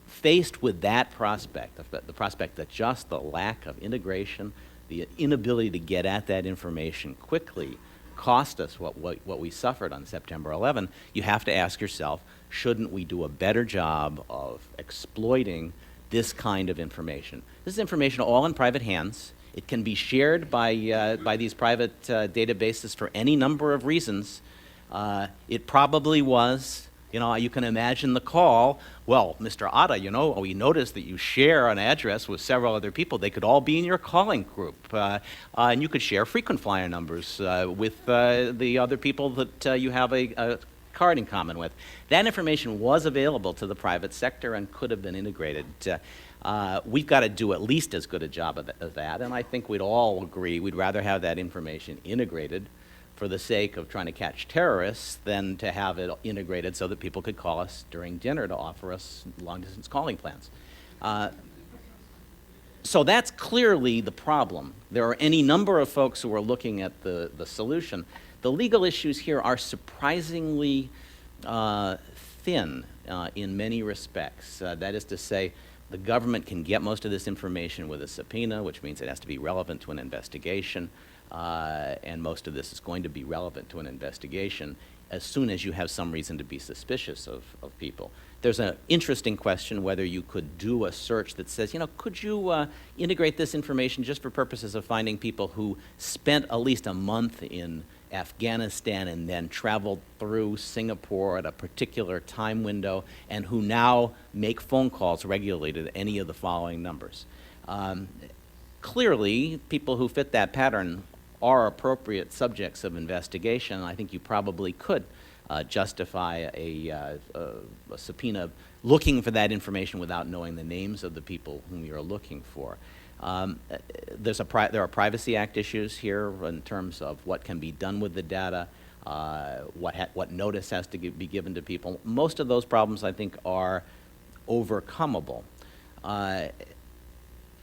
Faced with that prospect, the prospect that just the lack of integration, the inability to get at that information quickly cost us what we suffered on September 11, you have to ask yourself, shouldn't we do a better job of exploiting this kind of information? This is information all in private hands. It can be shared by these private databases for any number of reasons. It probably was, you can imagine the call, well, Mr. Otta, we noticed that you share an address with several other people. They could all be in your calling group. And you could share frequent flyer numbers with the other people that you have a card in common with. That information was available to the private sector and could have been integrated. We've got to do at least as good a job of that, and I think we'd all agree we'd rather have that information integrated for the sake of trying to catch terrorists than to have it integrated so that people could call us during dinner to offer us long-distance calling plans. So that's clearly the problem. There are any number of folks who are looking at the solution. The legal issues here are surprisingly thin in many respects. That is to say, the government can get most of this information with a subpoena, which means it has to be relevant to an investigation, and most of this is going to be relevant to an investigation as soon as you have some reason to be suspicious of people. There's an interesting question whether you could do a search that says, could you integrate this information just for purposes of finding people who spent at least a month in Afghanistan and then traveled through Singapore at a particular time window and who now make phone calls regularly to any of the following numbers. Clearly, people who fit that pattern are appropriate subjects of investigation, and I think you probably could justify a subpoena looking for that information without knowing the names of the people whom you're looking for. There are Privacy Act issues here in terms of what can be done with the data, what notice has to be given to people. Most of those problems, I think, are overcomable.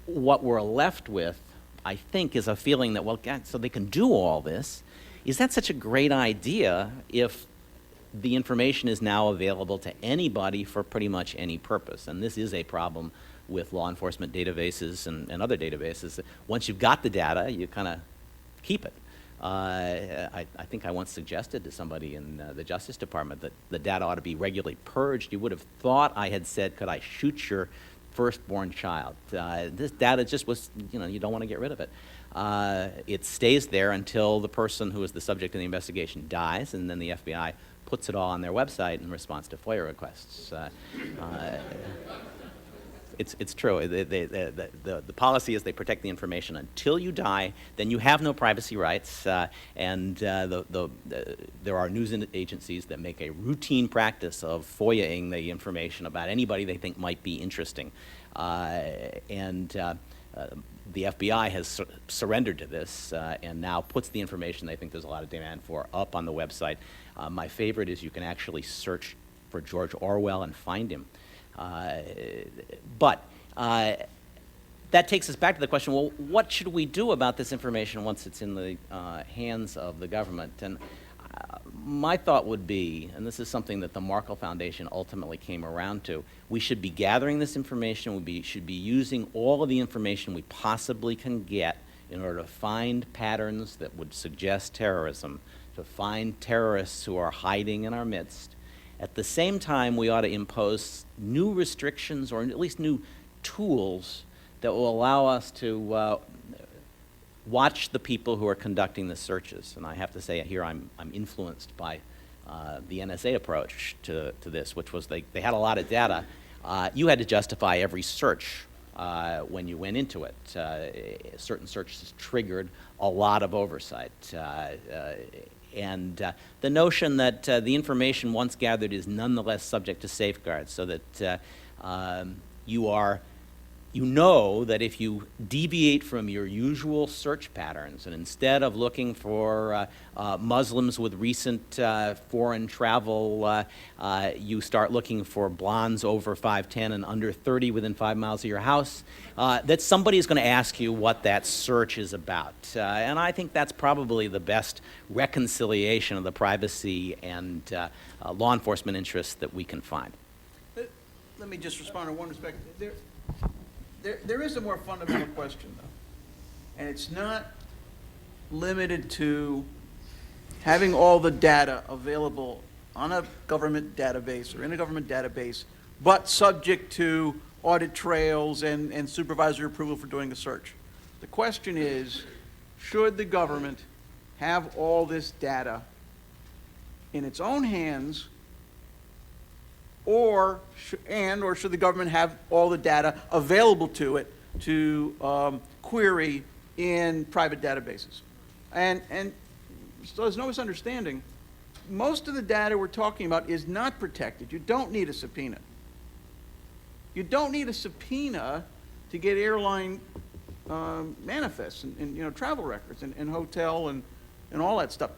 What we're left with, I think, is a feeling that, well, God, so they can do all this. Is that such a great idea if the information is now available to anybody for pretty much any purpose? And this is a problem with law enforcement databases and other databases. Once you've got the data, you kind of keep it. I think I once suggested to somebody in the Justice Department that the data ought to be regularly purged. You would have thought I had said, could I shoot your firstborn child? This data just was, you don't want to get rid of it. It stays there until the person who is the subject of the investigation dies, and then the FBI puts it all on their website in response to FOIA requests. It's true. The policy is they protect the information until you die. Then you have no privacy rights, and there are news agencies that make a routine practice of FOIA-ing the information about anybody they think might be interesting. The FBI has surrendered to this and now puts the information they think there's a lot of demand for up on the website. My favorite is you can actually search for George Orwell and find him. But that takes us back to the question, well, what should we do about this information once it's in the hands of the government? And My thought would be, and this is something that the Markle Foundation ultimately came around to, we should be gathering this information, should be using all of the information we possibly can get in order to find patterns that would suggest terrorism, to find terrorists who are hiding in our midst. At the same time, we ought to impose new restrictions or at least new tools that will allow us to watch the people who are conducting the searches. And I have to say here I'm influenced by the NSA approach to this, which was they had a lot of data. You had to justify every search when you went into it. Certain searches triggered a lot of oversight. And the notion that the information once gathered is nonetheless subject to safeguards, so that you know that if you deviate from your usual search patterns, and instead of looking for Muslims with recent foreign travel, you start looking for blondes over 5'10" and under 30 within 5 miles of your house, that somebody is going to ask you what that search is about. And I think that's probably the best reconciliation of the privacy and law enforcement interests that we can find. Let me just respond in one respect. There is a more fundamental question, though, and it's not limited to having all the data available on a government database or in a government database, but subject to audit trails and supervisory approval for doing a search. The question is, should the government have all this data in its own hands, or should the government have all the data available to it to query in private databases? And so there's no misunderstanding. Most of the data we're talking about is not protected. You don't need a subpoena. You don't need a subpoena to get airline manifests and travel records and hotel and all that stuff.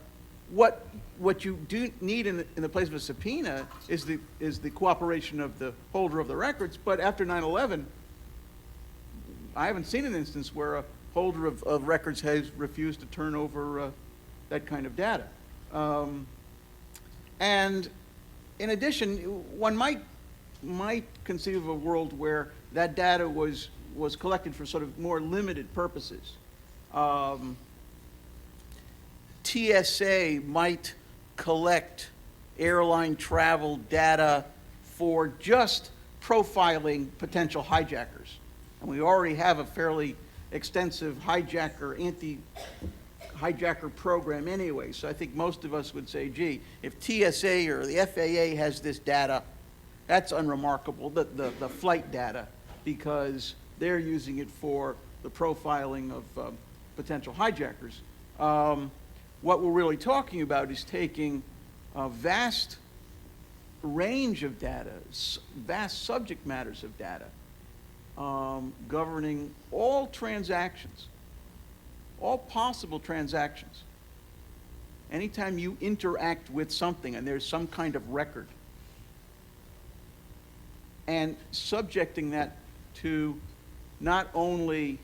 What you do need in the place of a subpoena is the cooperation of the holder of the records. But after 9/11, I haven't seen an instance where a holder of records has refused to turn over that kind of data. And in addition, one might conceive of a world where that data was collected for sort of more limited purposes. TSA might collect airline travel data for just profiling potential hijackers. And we already have a fairly extensive anti-hijacker program anyway. So I think most of us would say, gee, if TSA or the FAA has this data, that's unremarkable, the flight data, because they're using it for the profiling of potential hijackers. What we're really talking about is taking a vast range of data, vast subject matters of data, governing all transactions, all possible transactions. Anytime you interact with something and there's some kind of record, and subjecting that to not only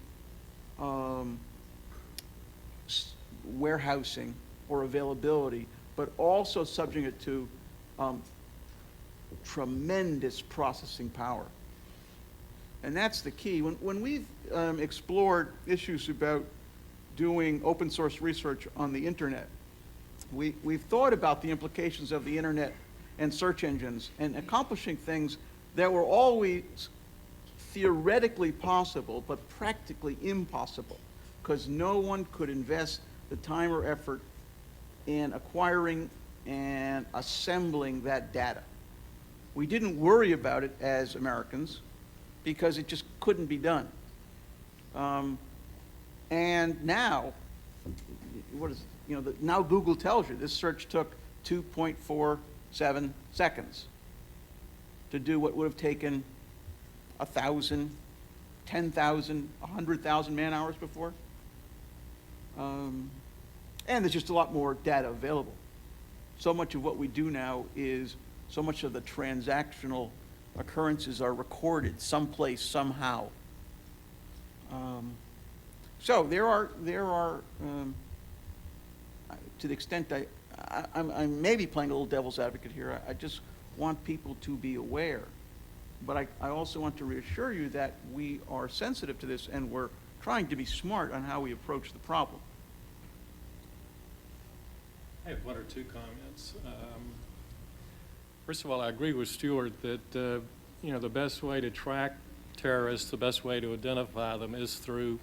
warehousing or availability, but also subject it to tremendous processing power. And that's the key. When we've explored issues about doing open source research on the internet, we've thought about the implications of the internet and search engines and accomplishing things that were always theoretically possible, but practically impossible, because no one could invest the time or effort in acquiring and assembling that data. We didn't worry about it as Americans because it just couldn't be done. And now, now Google tells you this search took 2.47 seconds to do what would have taken 1,000, 10,000, 100,000 man-hours before. And there's just a lot more data available. So much of what we do now is, so much of the transactional occurrences are recorded someplace, somehow. So there are to the extent I'm maybe playing a little devil's advocate here. I just want people to be aware. But I also want to reassure you that we are sensitive to this and we're trying to be smart on how we approach the problem. I have one or two comments. First of all, I agree with Stuart that, the best way to track terrorists, the best way to identify them is through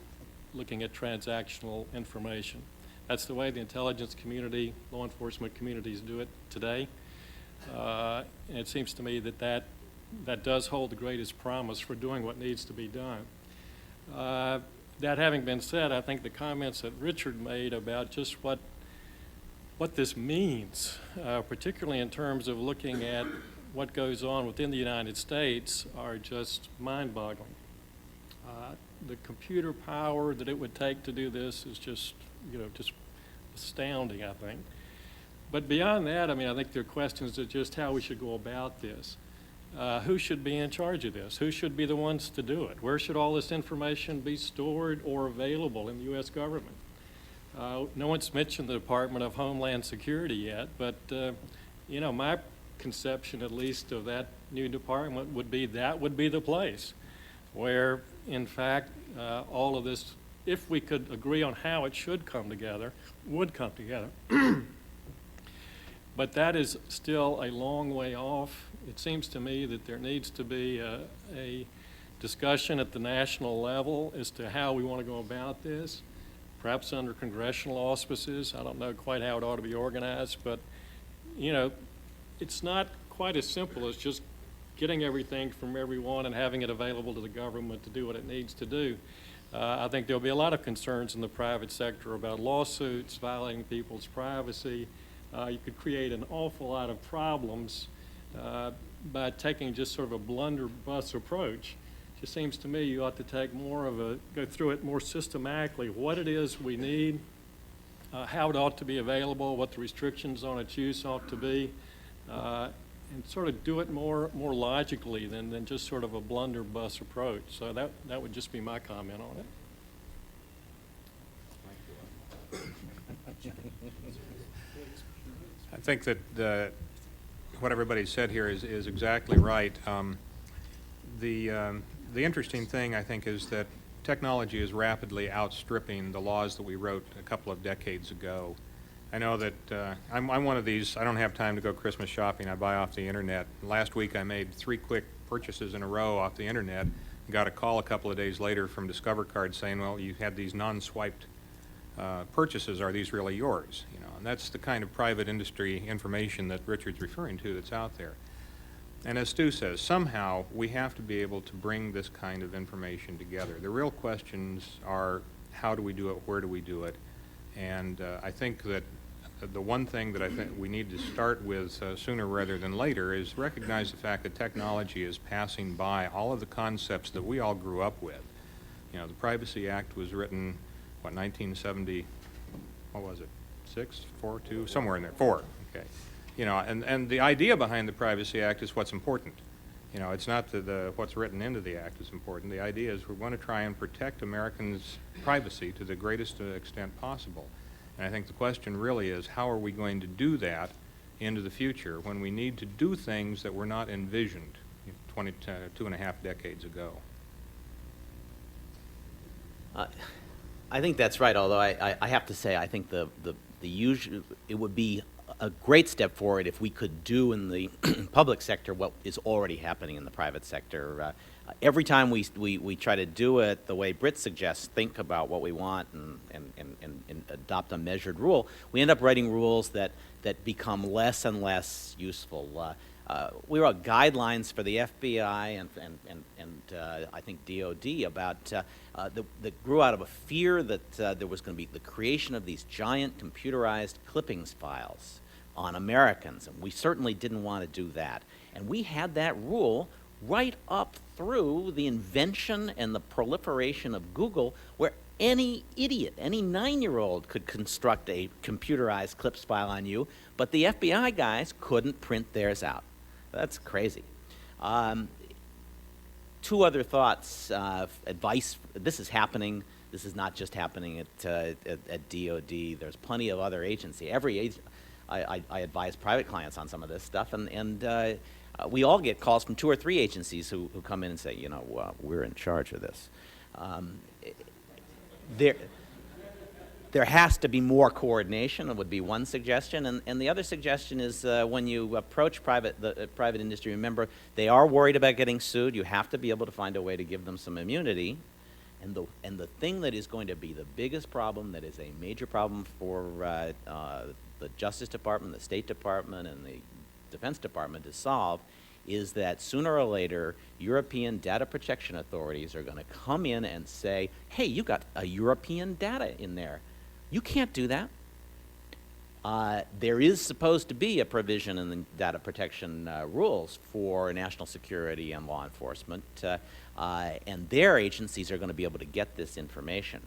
looking at transactional information. That's the way the intelligence community, law enforcement communities do it today. And it seems to me that does hold the greatest promise for doing what needs to be done. That having been said, I think the comments that Richard made about just what this means, particularly in terms of looking at what goes on within the United States, are just mind-boggling. The computer power that it would take to do this is just astounding, I think. But beyond that, I think there are questions of just how we should go about this. Who should be in charge of this? Who should be the ones to do it? Where should all this information be stored or available in the U.S. government? No one's mentioned the Department of Homeland Security yet, but, my conception, at least, of that new department would be the place where, in fact, all of this, if we could agree on how it should come together, would come together. But that is still a long way off. It seems to me that there needs to be a discussion at the national level as to how we want to go about this, perhaps under congressional auspices. I don't know quite how it ought to be organized, but, it's not quite as simple as just getting everything from everyone and having it available to the government to do what it needs to do. I think there'll be a lot of concerns in the private sector about lawsuits, violating people's privacy. You could create an awful lot of problems by taking just sort of a blunderbuss approach. It just seems to me you ought to take go through it more systematically, what it is we need, how it ought to be available, what the restrictions on its use ought to be, and sort of do it more logically than just sort of a blunderbuss approach. So that would just be my comment on it. I think that what everybody said here is exactly right. The interesting thing, I think, is that technology is rapidly outstripping the laws that we wrote a couple of decades ago. I know that I'm one of these, I don't have time to go Christmas shopping, I buy off the internet. Last week I made 3 quick purchases in a row off the internet. Got a call a couple of days later from Discover Card saying, well, you had these non-swiped purchases, are these really yours? And that's the kind of private industry information that Richard's referring to that's out there. And as Stu says, somehow we have to be able to bring this kind of information together. The real questions are, how do we do it, where do we do it? And I think that the one thing that I think we need to start with sooner rather than later is recognize the fact that technology is passing by all of the concepts that we all grew up with. The Privacy Act was written, 1970, what was it, 6, 4, 2, somewhere in there, 4, okay. And the idea behind the Privacy Act is what's important. It's not what's written into the act is important. The idea is we want to try and protect Americans' privacy to the greatest extent possible. And I think the question really is, how are we going to do that into the future when we need to do things that were not envisioned 2.5 decades ago? I think that's right, although I have to say I think the usual, it would be a great step forward if we could do in the public sector what is already happening in the private sector. Every time we try to do it the way Britt suggests, think about what we want and adopt a measured rule, we end up writing rules that become less and less useful. We wrote guidelines for the FBI and I think DOD about that grew out of a fear that there was going to be the creation of these giant computerized clippings files on Americans, and we certainly didn't want to do that. And we had that rule right up through the invention and the proliferation of Google, where any idiot, any 9-year-old could construct a computerized clips file on you, but the FBI guys couldn't print theirs out. That's crazy. 2 other thoughts, advice. This is happening. This is not just happening at DOD. There's plenty of other agency. I advise private clients on some of this stuff, and we all get calls from 2 or 3 agencies who come in and say, you know, we're in charge of this. There has to be more coordination, would be one suggestion, and the other suggestion is when you approach the private industry, remember, they are worried about getting sued. You have to be able to find a way to give them some immunity. And the thing that is going to be the biggest problem, that is a major problem for the Justice Department, the State Department, and the Defense Department to solve, is that sooner or later, European data protection authorities are going to come in and say, hey, you got a European data in there. You can't do that. There is supposed to be a provision in the data protection rules for national security and law enforcement, and their agencies are going to be able to get this information.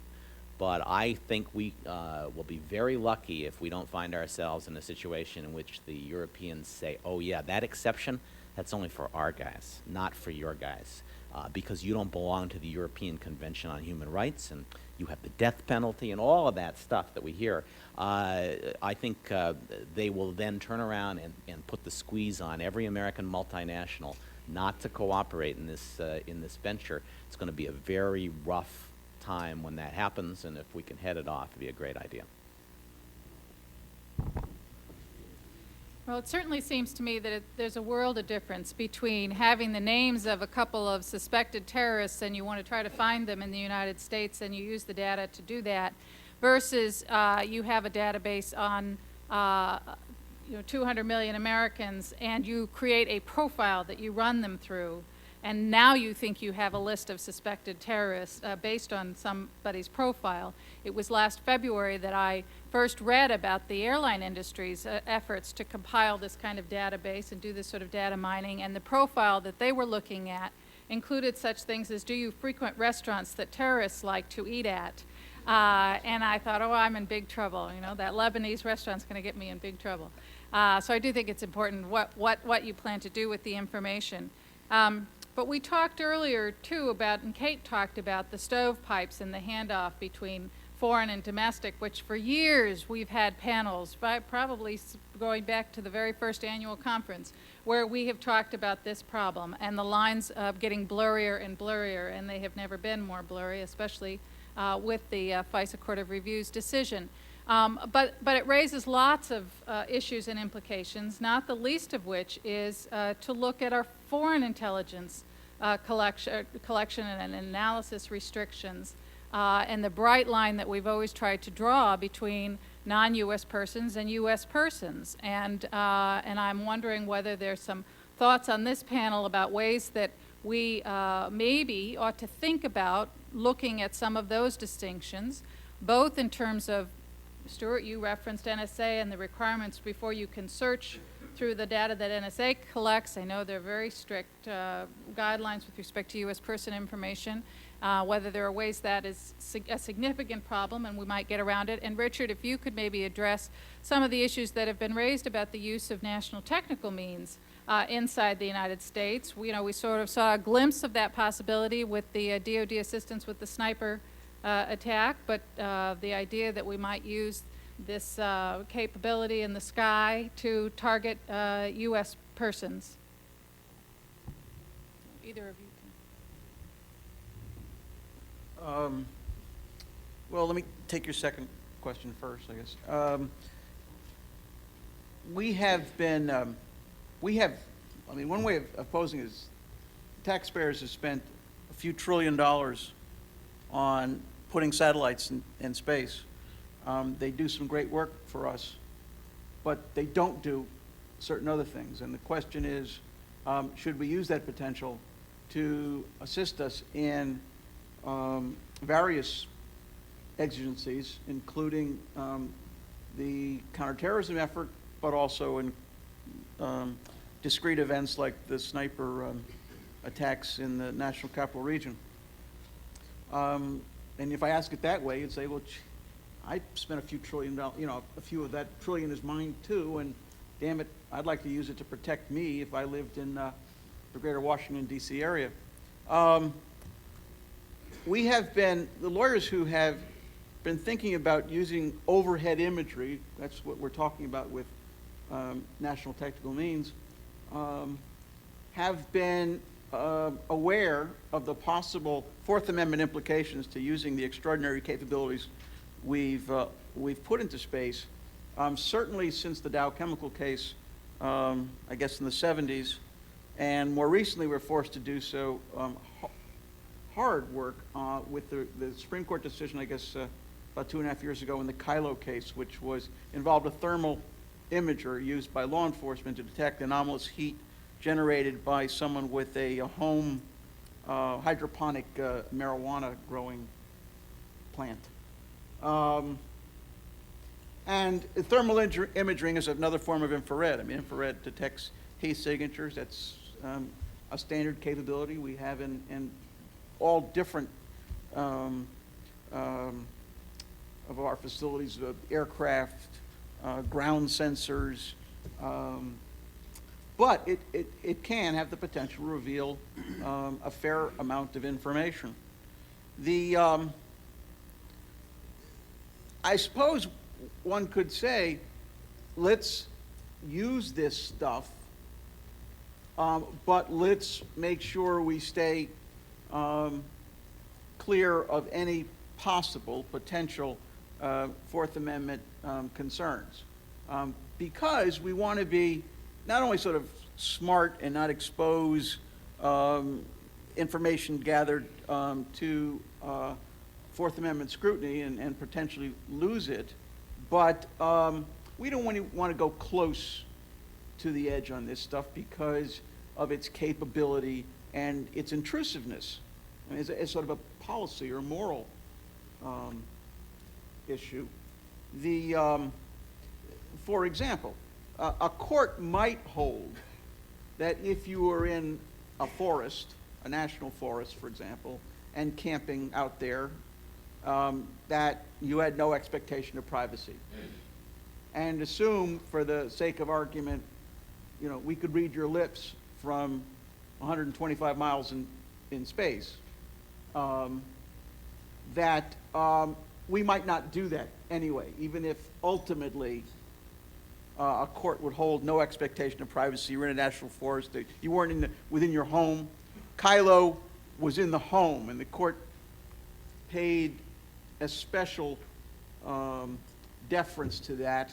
But I think we will be very lucky if we don't find ourselves in a situation in which the Europeans say, oh yeah, that exception, that's only for our guys, not for your guys, because you don't belong to the European Convention on Human Rights, and you have the death penalty and all of that stuff that we hear. I think they will then turn around and put the squeeze on every American multinational not to cooperate in this venture. It's going to be a very rough time when that happens, and if we can head it off, it'd be a great idea. Well, it certainly seems to me that there's a world of difference between having the names of a couple of suspected terrorists and you want to try to find them in the United States and you use the data to do that, versus you have a database on 200 million Americans and you create a profile that you run them through, and now you think you have a list of suspected terrorists based on somebody's profile. It was last February that I first read about the airline industry's efforts to compile this kind of database and do this sort of data mining, and the profile that they were looking at included such things as, do you frequent restaurants that terrorists like to eat at? And I thought, oh, I'm in big trouble. You know, that Lebanese restaurant's going to get me in big trouble. So I do think it's important what you plan to do with the information. But we talked earlier, too, about, and Kate talked about, the stovepipes and the handoff between foreign and domestic, which for years we've had panels, probably going back to the very first annual conference, where we have talked about this problem and the lines getting blurrier and blurrier, and they have never been more blurry, especially with the FISA Court of Review's decision. But it raises lots of issues and implications, not the least of which is to look at our foreign intelligence collection and analysis restrictions, and the bright line that we've always tried to draw between non-U.S. persons and U.S. persons. And I'm wondering whether there's some thoughts on this panel about ways that we maybe ought to think about looking at some of those distinctions, both in terms of, Stuart, you referenced NSA and the requirements before you can search through the data that NSA collects. I know there are very strict guidelines with respect to U.S. person information, whether there are ways that is a significant problem and we might get around it. And Richard, if you could maybe address some of the issues that have been raised about the use of national technical means inside the United States. We sort of saw a glimpse of that possibility with the DoD assistance with the sniper attack, but the idea that we might use this capability in the sky to target U.S. persons. Either of you can. Well, let me take your second question first, I guess. One way of posing is taxpayers have spent a few $1 trillion on putting satellites in space. They do some great work for us, but they don't do certain other things. And the question is, should we use that potential to assist us in various exigencies, including the counterterrorism effort, but also in discrete events like the sniper attacks in the National Capital Region. And if I ask it that way, you'd say, well, I spent a few $1 trillion, a few of that trillion is mine too, and damn it, I'd like to use it to protect me if I lived in the greater Washington, D.C. area. The lawyers who have been thinking about using overhead imagery, that's what we're talking about with National Technical Means, have been aware of the possible Fourth Amendment implications to using the extraordinary capabilities we've put into space. Certainly since the Dow Chemical case, I guess in the 70s, and more recently we're forced to do so hard work with the Supreme Court decision, I guess, about 2.5 years ago in the Kylo case, which involved a thermal imager used by law enforcement to detect anomalous heat generated by someone with a home hydroponic marijuana growing plant. And thermal imaging is another form of infrared. I mean, infrared detects heat signatures. That's a standard capability we have in all different of our facilities, aircraft, ground sensors. But it can have the potential to reveal a fair amount of information. I suppose one could say, let's use this stuff, but let's make sure we stay clear of any possible potential Fourth Amendment concerns. Because we want to be not only sort of smart and not expose information gathered to Fourth Amendment scrutiny and potentially lose it, but we don't want to go close to the edge on this stuff because of its capability and its intrusiveness. I mean, it's sort of a policy or moral issue. For example, a court might hold that if you were in a forest, a national forest, for example, and camping out there, that you had no expectation of privacy. And assume, for the sake of argument, we could read your lips from 125 miles in space, that we might not do that anyway, even if ultimately a court would hold no expectation of privacy. You were in a national forest, you weren't within your home. Kylo was in the home, and the court paid a special deference to that,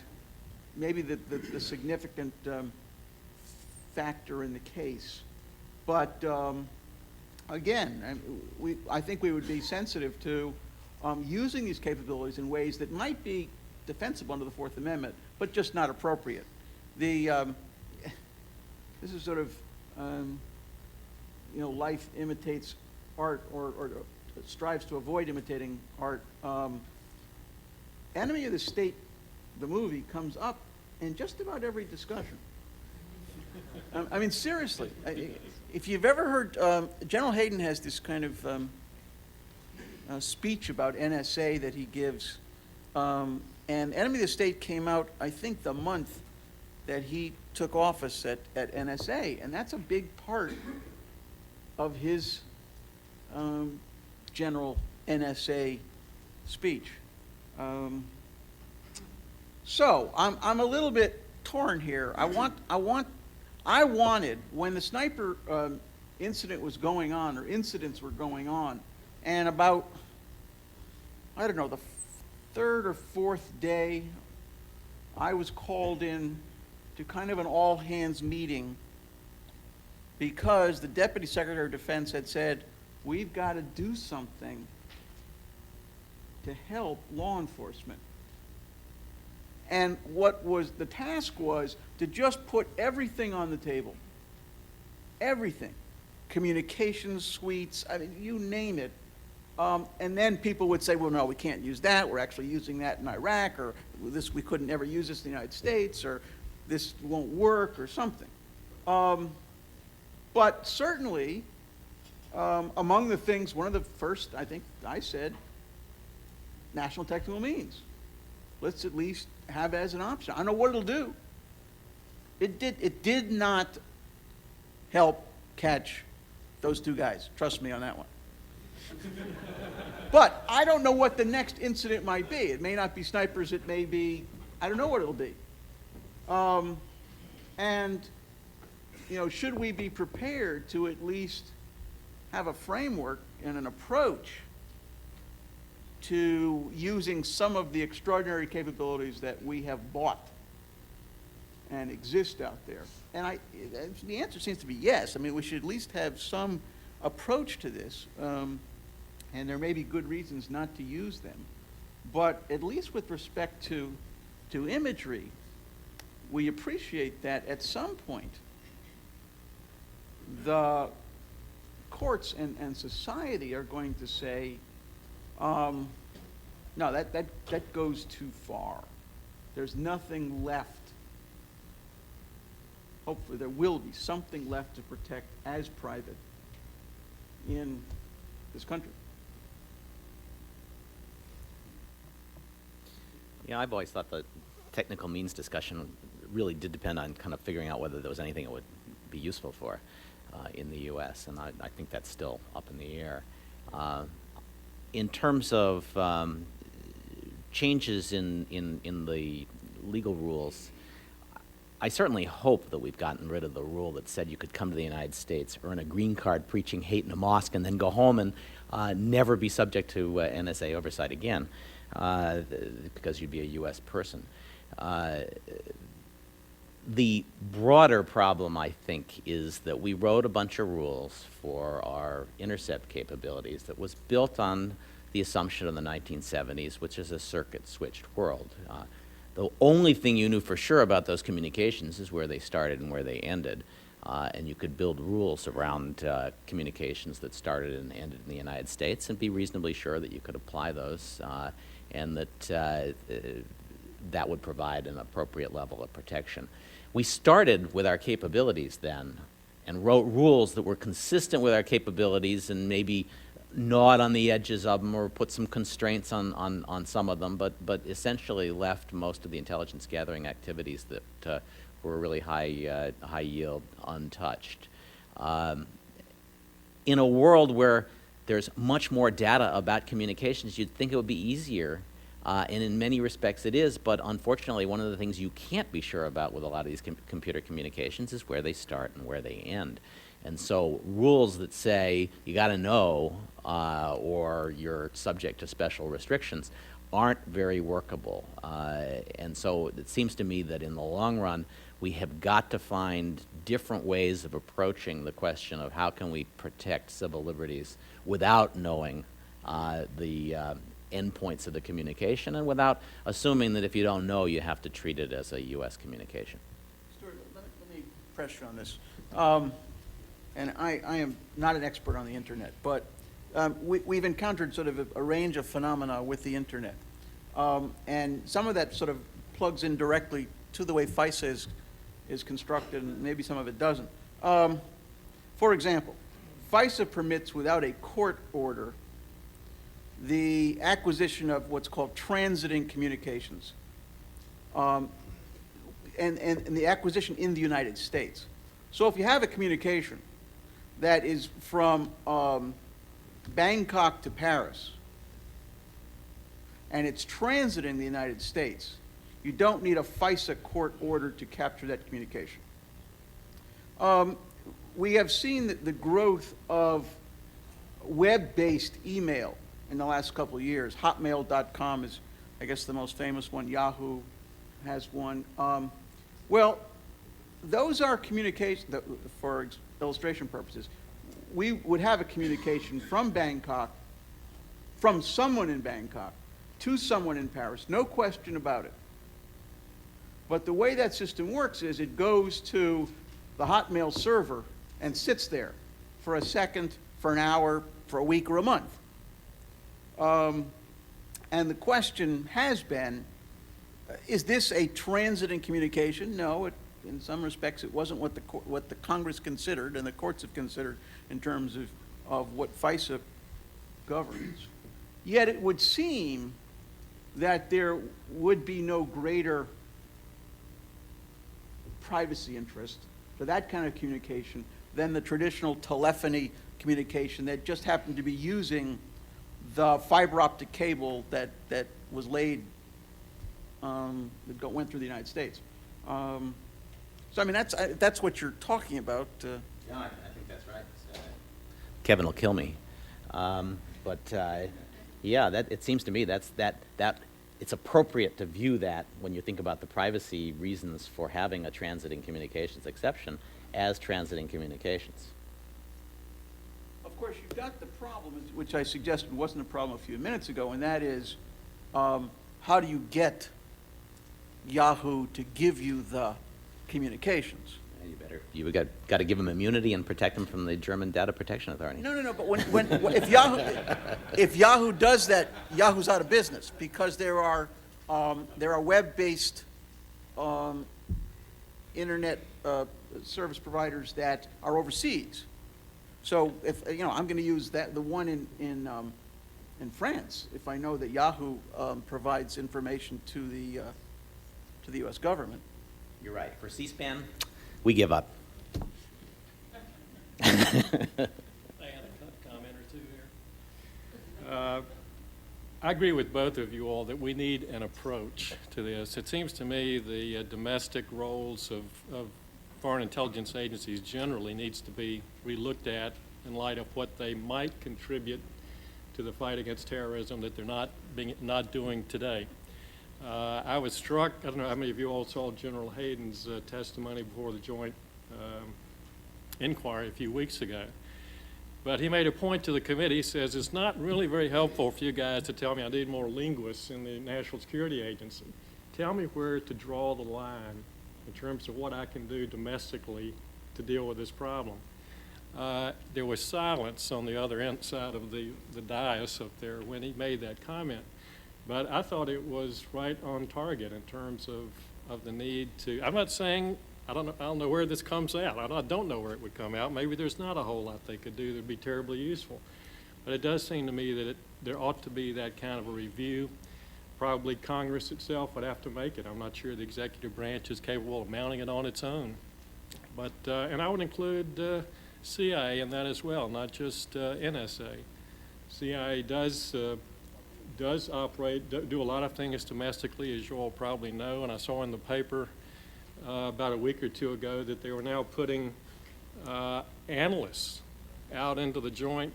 maybe the significant factor in the case. But again, I think we would be sensitive to using these capabilities in ways that might be defensible under the Fourth Amendment, but just not appropriate. This is sort of, life imitates art or strives to avoid imitating art. Enemy of the State, the movie, comes up in just about every discussion. I mean, seriously, if you've ever heard, General Hayden has this kind of speech about NSA that he gives, and Enemy of the State came out, I think, the month that he took office at NSA, and that's a big part of his general NSA speech. So I'm a little bit torn here. I wanted, when the sniper incident was going on, or incidents were going on, and about, I don't know, the third or fourth day, I was called in to kind of an all-hands meeting because the Deputy Secretary of Defense had said, we've got to do something to help law enforcement. And the task was to just put everything on the table. Everything. Communications suites, I mean, you name it. And then people would say, well, no, we can't use that. We're actually using that in Iraq, or we couldn't ever use this in the United States, or this won't work, or something. But certainly, among the things, one of the first, I think I said, national technical means. Let's at least have as an option. I don't know what it'll do. It did not help catch those two guys. Trust me on that one. But I don't know what the next incident might be. It may not be snipers. It may be, I don't know what it'll be. And, you know, should we be prepared to at least have a framework and an approach to using some of the extraordinary capabilities that we have bought and exist out there? And the answer seems to be yes. I mean, we should at least have some approach to this, and there may be good reasons not to use them. But at least with respect to imagery, we appreciate that at some point the courts and society are going to say, no, that goes too far. There's nothing left. Hopefully there will be something left to protect as private in this country. Yeah, I've always thought the technical means discussion really did depend on kind of figuring out whether there was anything it would be useful for in the U.S., and I think that's still up in the air. In terms of changes in the legal rules, I certainly hope that we've gotten rid of the rule that said you could come to the United States, earn a green card preaching hate in a mosque, and then go home and never be subject to NSA oversight again, because you'd be a U.S. person. The broader problem, I think, is that we wrote a bunch of rules for our intercept capabilities that was built on the assumption of the 1970s, which is a circuit-switched world. The only thing you knew for sure about those communications is where they started and where they ended. And you could build rules around communications that started and ended in the United States and be reasonably sure that you could apply those and that that would provide an appropriate level of protection. We started with our capabilities then and wrote rules that were consistent with our capabilities and maybe gnawed on the edges of them or put some constraints on some of them, but essentially left most of the intelligence gathering activities that were really high yield untouched. In a world where there's much more data about communications, you'd think it would be easier, and in many respects it is, but unfortunately one of the things you can't be sure about with a lot of these computer communications is where they start and where they end. And so rules that say you got to know or you're subject to special restrictions aren't very workable. And so it seems to me that in the long run, we have got to find different ways of approaching the question of how can we protect civil liberties without knowing the endpoints of the communication and without assuming that if you don't know, you have to treat it as a U.S. communication. Stuart, let me press you on this. And I am not an expert on the internet, but we've encountered sort of a range of phenomena with the internet. And some of that sort of plugs in directly to the way FISA is constructed, and maybe some of it doesn't. For example, FISA permits without a court order the acquisition of what's called transiting communications, and the acquisition in the United States. So if you have a communication that is from Bangkok to Paris, and it's transiting the United States, you don't need a FISA court order to capture that communication. We have seen the growth of web-based email in the last couple of years. Hotmail.com is, I guess, the most famous one. Yahoo has one. Well, those are communications, for illustration purposes. We would have a communication from Bangkok, from someone in Bangkok, to someone in Paris, no question about it. But the way that system works is it goes to the Hotmail server and sits there for a second, for an hour, for a week, or a month. And the question has been, is this a transiting communication? No, in some respects it wasn't what the Congress considered and the courts have considered in terms of what FISA governs. Yet it would seem that there would be no greater privacy interest for that kind of communication than the traditional telephony communication that just happened to be using the fiber optic cable that was laid, that went through the United States. So, I mean, that's what you're talking about. No, I think that's right. Kevin will kill me. Yeah, it seems to me that it's appropriate to view that when you think about the privacy reasons for having a transiting communications exception as transiting communications. Of course, you've got the problem, which I suggested wasn't a problem a few minutes ago, and that is, how do you get Yahoo to give you the communications? You got to give them immunity and protect them from the German Data Protection Authority. No, but if Yahoo does that, Yahoo's out of business, because there are web-based internet service providers that are overseas. So if, I'm going to use the one in France, if I know that Yahoo provides information to the U.S. government. You're right. For C-SPAN, we give up. I had a comment or two here. I agree with both of you all that we need an approach to this. It seems to me the domestic roles of foreign intelligence agencies generally needs to be relooked at in light of what they might contribute to the fight against terrorism that they're not doing today. I was struck, I don't know how many of you all saw General Hayden's testimony before the joint inquiry a few weeks ago. But he made a point to the committee. He says, it's not really very helpful for you guys to tell me I need more linguists in the National Security Agency. Tell me where to draw the line in terms of what I can do domestically to deal with this problem. There was silence on the other side of the dais up there when he made that comment. But I thought it was right on target in terms of the need to, I'm not saying, I don't know where this comes out. I don't know where it would come out. Maybe there's not a whole lot they could do that would be terribly useful. But it does seem to me that there ought to be that kind of a review. Probably Congress itself would have to make it. I'm not sure the executive branch is capable of mounting it on its own. But, and I would include CIA in that as well, not just NSA. CIA does operate, do a lot of things domestically, as you all probably know, and I saw in the paper about a week or two ago that they were now putting analysts out into the joint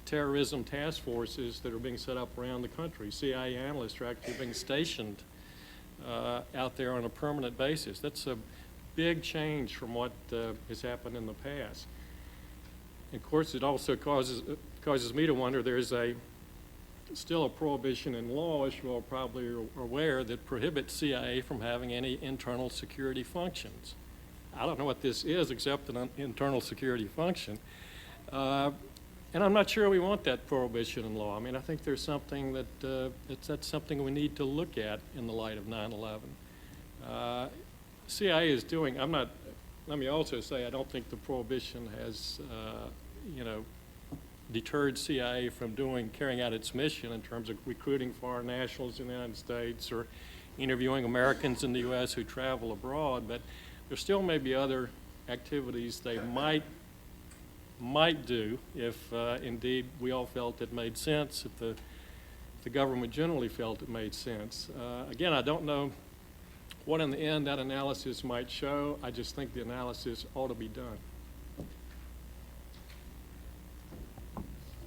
terrorism task forces that are being set up around the country. CIA analysts are actually being stationed out there on a permanent basis. That's a big change from what has happened in the past. Of course, it also causes me to wonder, there's still a prohibition in law, as you all probably are aware, that prohibits CIA from having any internal security functions. I don't know what this is except an internal security function. And I'm not sure we want that prohibition in law. I mean, I think there's something that's something we need to look at in the light of 9/11. CIA is doing, let me also say, I don't think the prohibition has, deterred CIA from carrying out its mission in terms of recruiting foreign nationals in the United States or interviewing Americans in the U.S. who travel abroad, but there still may be other activities they might do if indeed we all felt it made sense, if the government generally felt it made sense. Again, I don't know what in the end that analysis might show. I just think the analysis ought to be done.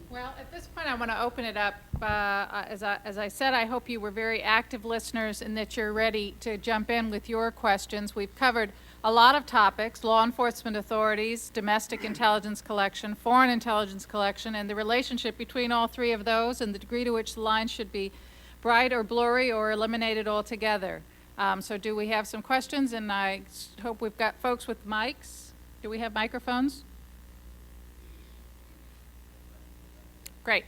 Well, at this point, I want to open it up. As I said, I hope you were very active listeners and that you're ready to jump in with your questions. We've covered a lot of topics: law enforcement authorities, domestic intelligence collection, foreign intelligence collection, and the relationship between all three of those and the degree to which the lines should be bright or blurry or eliminated altogether. So do we have some questions? And I hope we've got folks with mics. Do we have microphones? Great.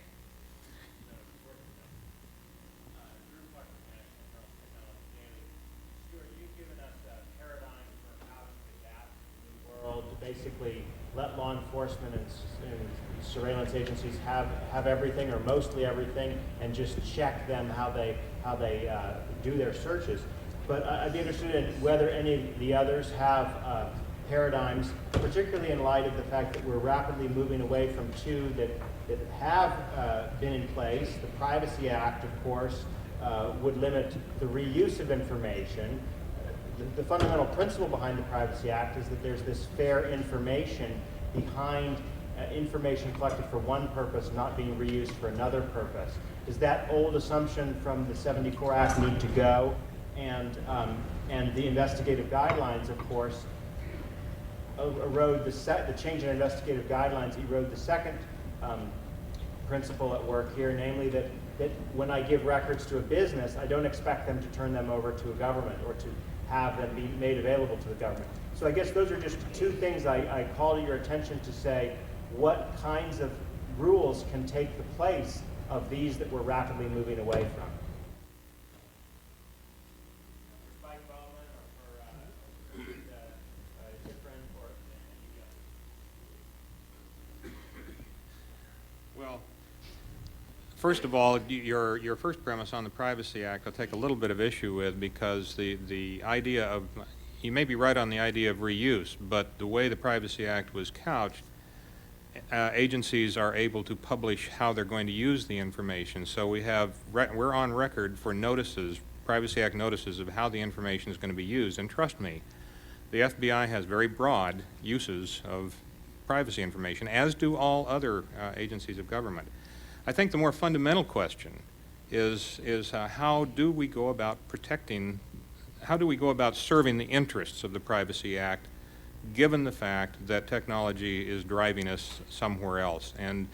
World to basically let law enforcement and surveillance agencies have everything or mostly everything, and just check them how they do their searches. But I'd be interested in whether any of the others have paradigms, particularly in light of the fact that we're rapidly moving away from two that have been in place. The Privacy Act, of course, would limit the reuse of information. the fundamental principle behind the Privacy Act is that there's this fair information behind information collected for one purpose not being reused for another purpose. Does that old assumption from the '74 Act need to go? And the investigative guidelines, of course, erode the change in investigative guidelines erode the second principle at work here, namely that when I give records to a business, I don't expect them to turn them over to a government or to have them be made available to the government. So I guess those are just two things I call to your attention to say what kinds of rules can take the place of these that we're rapidly moving away from. Well, first of all, your first premise on the Privacy Act I'll take a little bit of issue with, because the idea of, you may be right on the idea of reuse, but the way the Privacy Act was couched, agencies are able to publish how they're going to use the information. So we're on record for notices, Privacy Act notices of how the information is going to be used. And trust me, the FBI has very broad uses of privacy information, as do all other agencies of government. I think the more fundamental question is how do we go about serving the interests of the Privacy Act, given the fact that technology is driving us somewhere else? And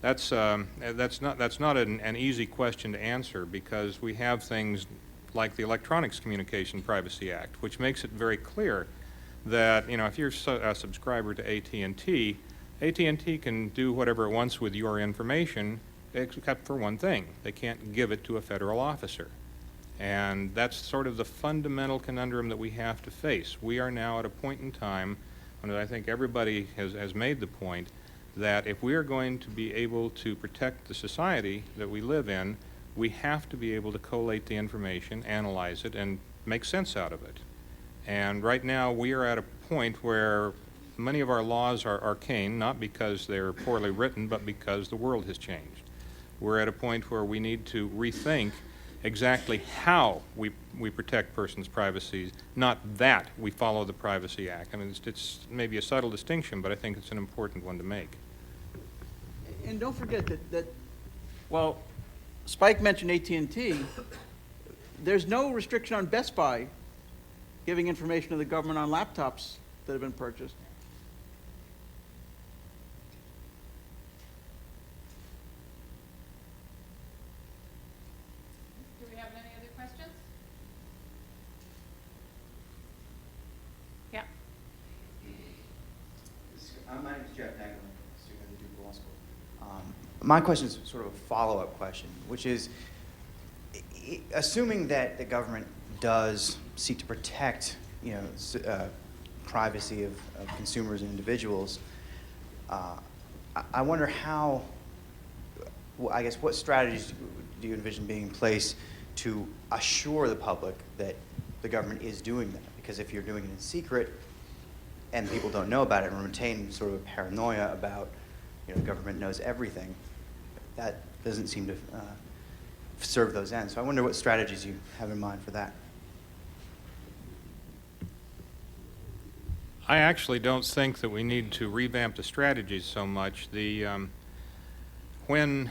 that's not an easy question to answer, because we have things like the Electronics Communication Privacy Act, which makes it very clear that, you know, if you're a subscriber to AT&T, AT&T can do whatever it wants with your information, except for one thing: they can't give it to a federal officer. And that's sort of the fundamental conundrum that we have to face. We are now at a point in time when I think everybody has made the point that if we are going to be able to protect the society that we live in, we have to be able to collate the information, analyze it, and make sense out of it. And right now we are at a point where many of our laws are arcane, not because they're poorly written, but because the world has changed. We're at a point where we need to rethink exactly how we protect persons' privacy, not that we follow the Privacy Act. I mean, it's maybe a subtle distinction, but I think it's an important one to make. And don't forget that well, Spike mentioned AT&T. There's no restriction on Best Buy giving information to the government on laptops that have been purchased. Do we have any other questions? Yeah. My name is Jeff Nagel, student at the Duke Law School. My question is sort of a follow-up question, which is, assuming that the government does seek to protect, you know, privacy of consumers and individuals, I wonder how, I guess, what strategies do you envision being in place to assure the public that the government is doing that? Because if you're doing it in secret and people don't know about it and retain sort of a paranoia about, you know, the government knows everything, that doesn't seem to serve those ends. So I wonder what strategies you have in mind for that. I actually don't think that we need to revamp the strategies so much. When,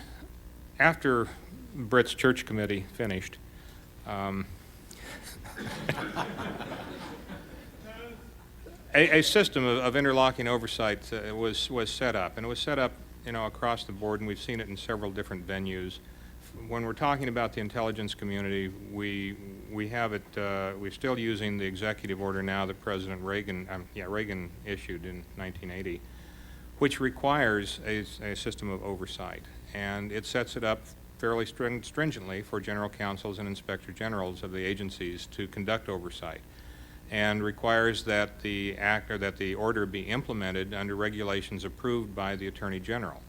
after Britt's church committee finished, a system of interlocking oversight was set up, and it was set up, you know, across the board, and we've seen it in several different venues. When we're talking about the intelligence community, we have it. We're still using the executive order now that President Reagan issued in 1980, which requires a system of oversight, and it sets it up fairly stringently for general counsels and inspector generals of the agencies to conduct oversight, and requires that the act or that the order be implemented under regulations approved by the Attorney General.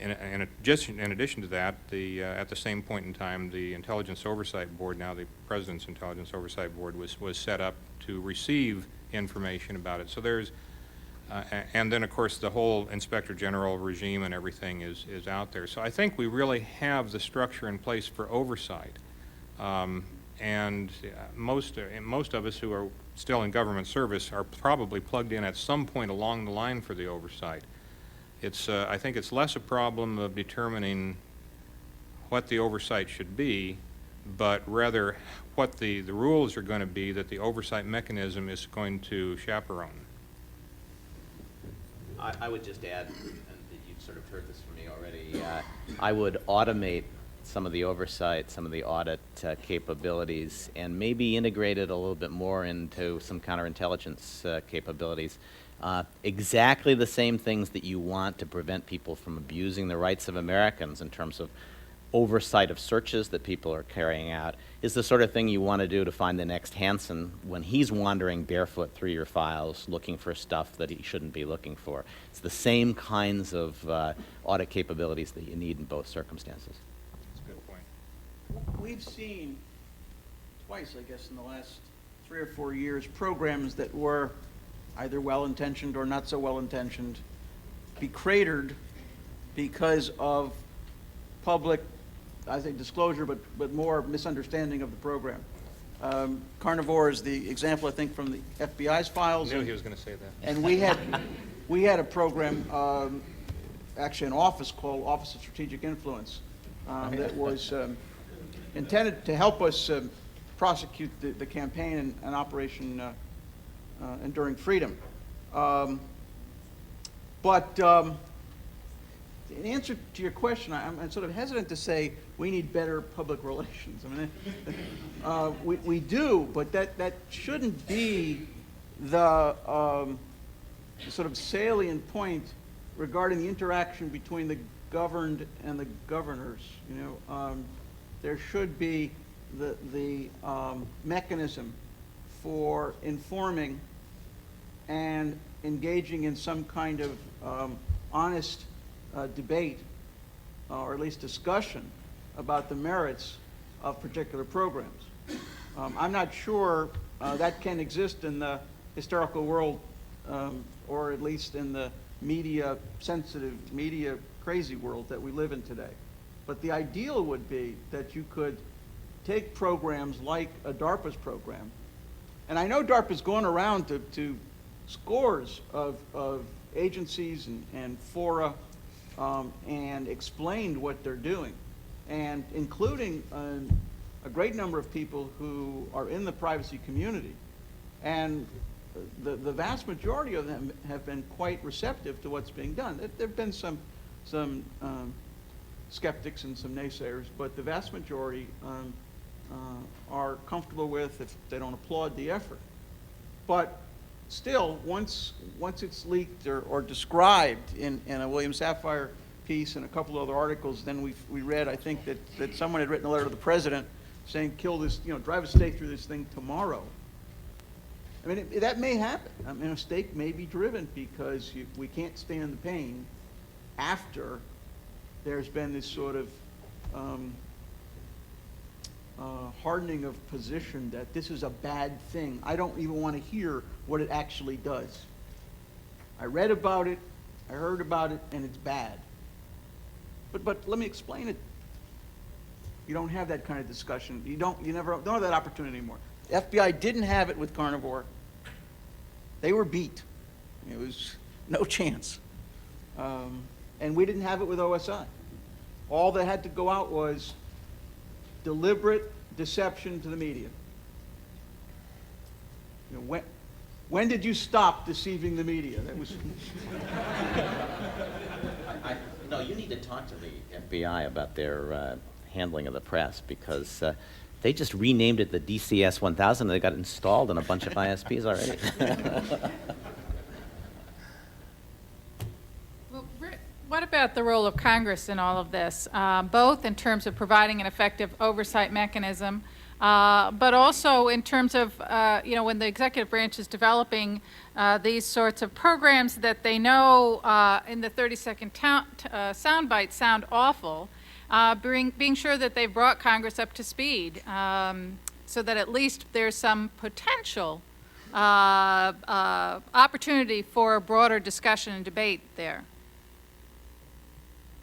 In addition to that, at the same point in time, the Intelligence Oversight Board, now the President's Intelligence Oversight Board, was set up to receive information about it. So there's, and then of course the whole Inspector General regime and everything is out there. So I think we really have the structure in place for oversight. And most of us who are still in government service are probably plugged in at some point along the line for the oversight. It's, I think it's less a problem of determining what the oversight should be, but rather what the rules are going to be that the oversight mechanism is going to chaperone. I would just add, and you've sort of heard this from me already, I would automate some of the oversight, some of the audit capabilities, and maybe integrate it a little bit more into some counterintelligence capabilities. Exactly the same things that you want to prevent people from abusing the rights of Americans in terms of oversight of searches that people are carrying out is the sort of thing you want to do to find the next Hansen when he's wandering barefoot through your files looking for stuff that he shouldn't be looking for. It's the same kinds of audit capabilities that you need in both circumstances. That's a good point. We've seen twice, I guess, in the last 3 or 4 years, programs that were either well-intentioned or not so well-intentioned be cratered because of public, I think, disclosure, but more misunderstanding of the program. Carnivore is the example, I think, from the FBI's files. I knew he was going to say that. And we had a program, actually an office called Office of Strategic Influence, that was intended to help us prosecute the campaign and Operation Enduring Freedom. In answer to your question, I'm sort of hesitant to say we need better public relations. I mean, we do, but that shouldn't be the sort of salient point regarding the interaction between the governed and the governors. You know, there should be the mechanism for informing and engaging in some kind of honest debate, or at least discussion, about the merits of particular programs. I'm not sure that can exist in the historical world, or at least in the media-sensitive, media-crazy world that we live in today. But the ideal would be that you could take programs like a DARPA's program, and I know DARPA's gone around to scores of agencies and fora and explained what they're doing, and including a great number of people who are in the privacy community. And the vast majority of them have been quite receptive to what's being done. There have been some skeptics and some naysayers, but the vast majority are comfortable with, if they don't applaud the effort. But still, once it's leaked or described in a William Safire piece and a couple other articles, then we read, I think, that someone had written a letter to the president saying, kill this, drive a stake through this thing tomorrow. I mean, that may happen. I mean, a stake may be driven because we can't stand the pain after there's been this sort of hardening of position that this is a bad thing. I don't even want to hear what it actually does. I read about it, I heard about it, and it's bad. But let me explain it. You don't have that kind of discussion. You don't have that opportunity anymore. The FBI didn't have it with Carnivore. They were beat. It was no chance. And we didn't have it with OSI. All that had to go out was deliberate deception to the media. When did you stop deceiving the media? That was. No, you need to talk to the FBI about their handling of the press, because they just renamed it the DCS 1000 and they got it installed in a bunch of ISPs already. Well, what about the role of Congress in all of this, both in terms of providing an effective oversight mechanism, but also in terms of, when the executive branch is developing these sorts of programs that they know in the 30-second sound bites sound awful, being sure that they've brought Congress up to speed, so that at least there's some potential opportunity for a broader discussion and debate there.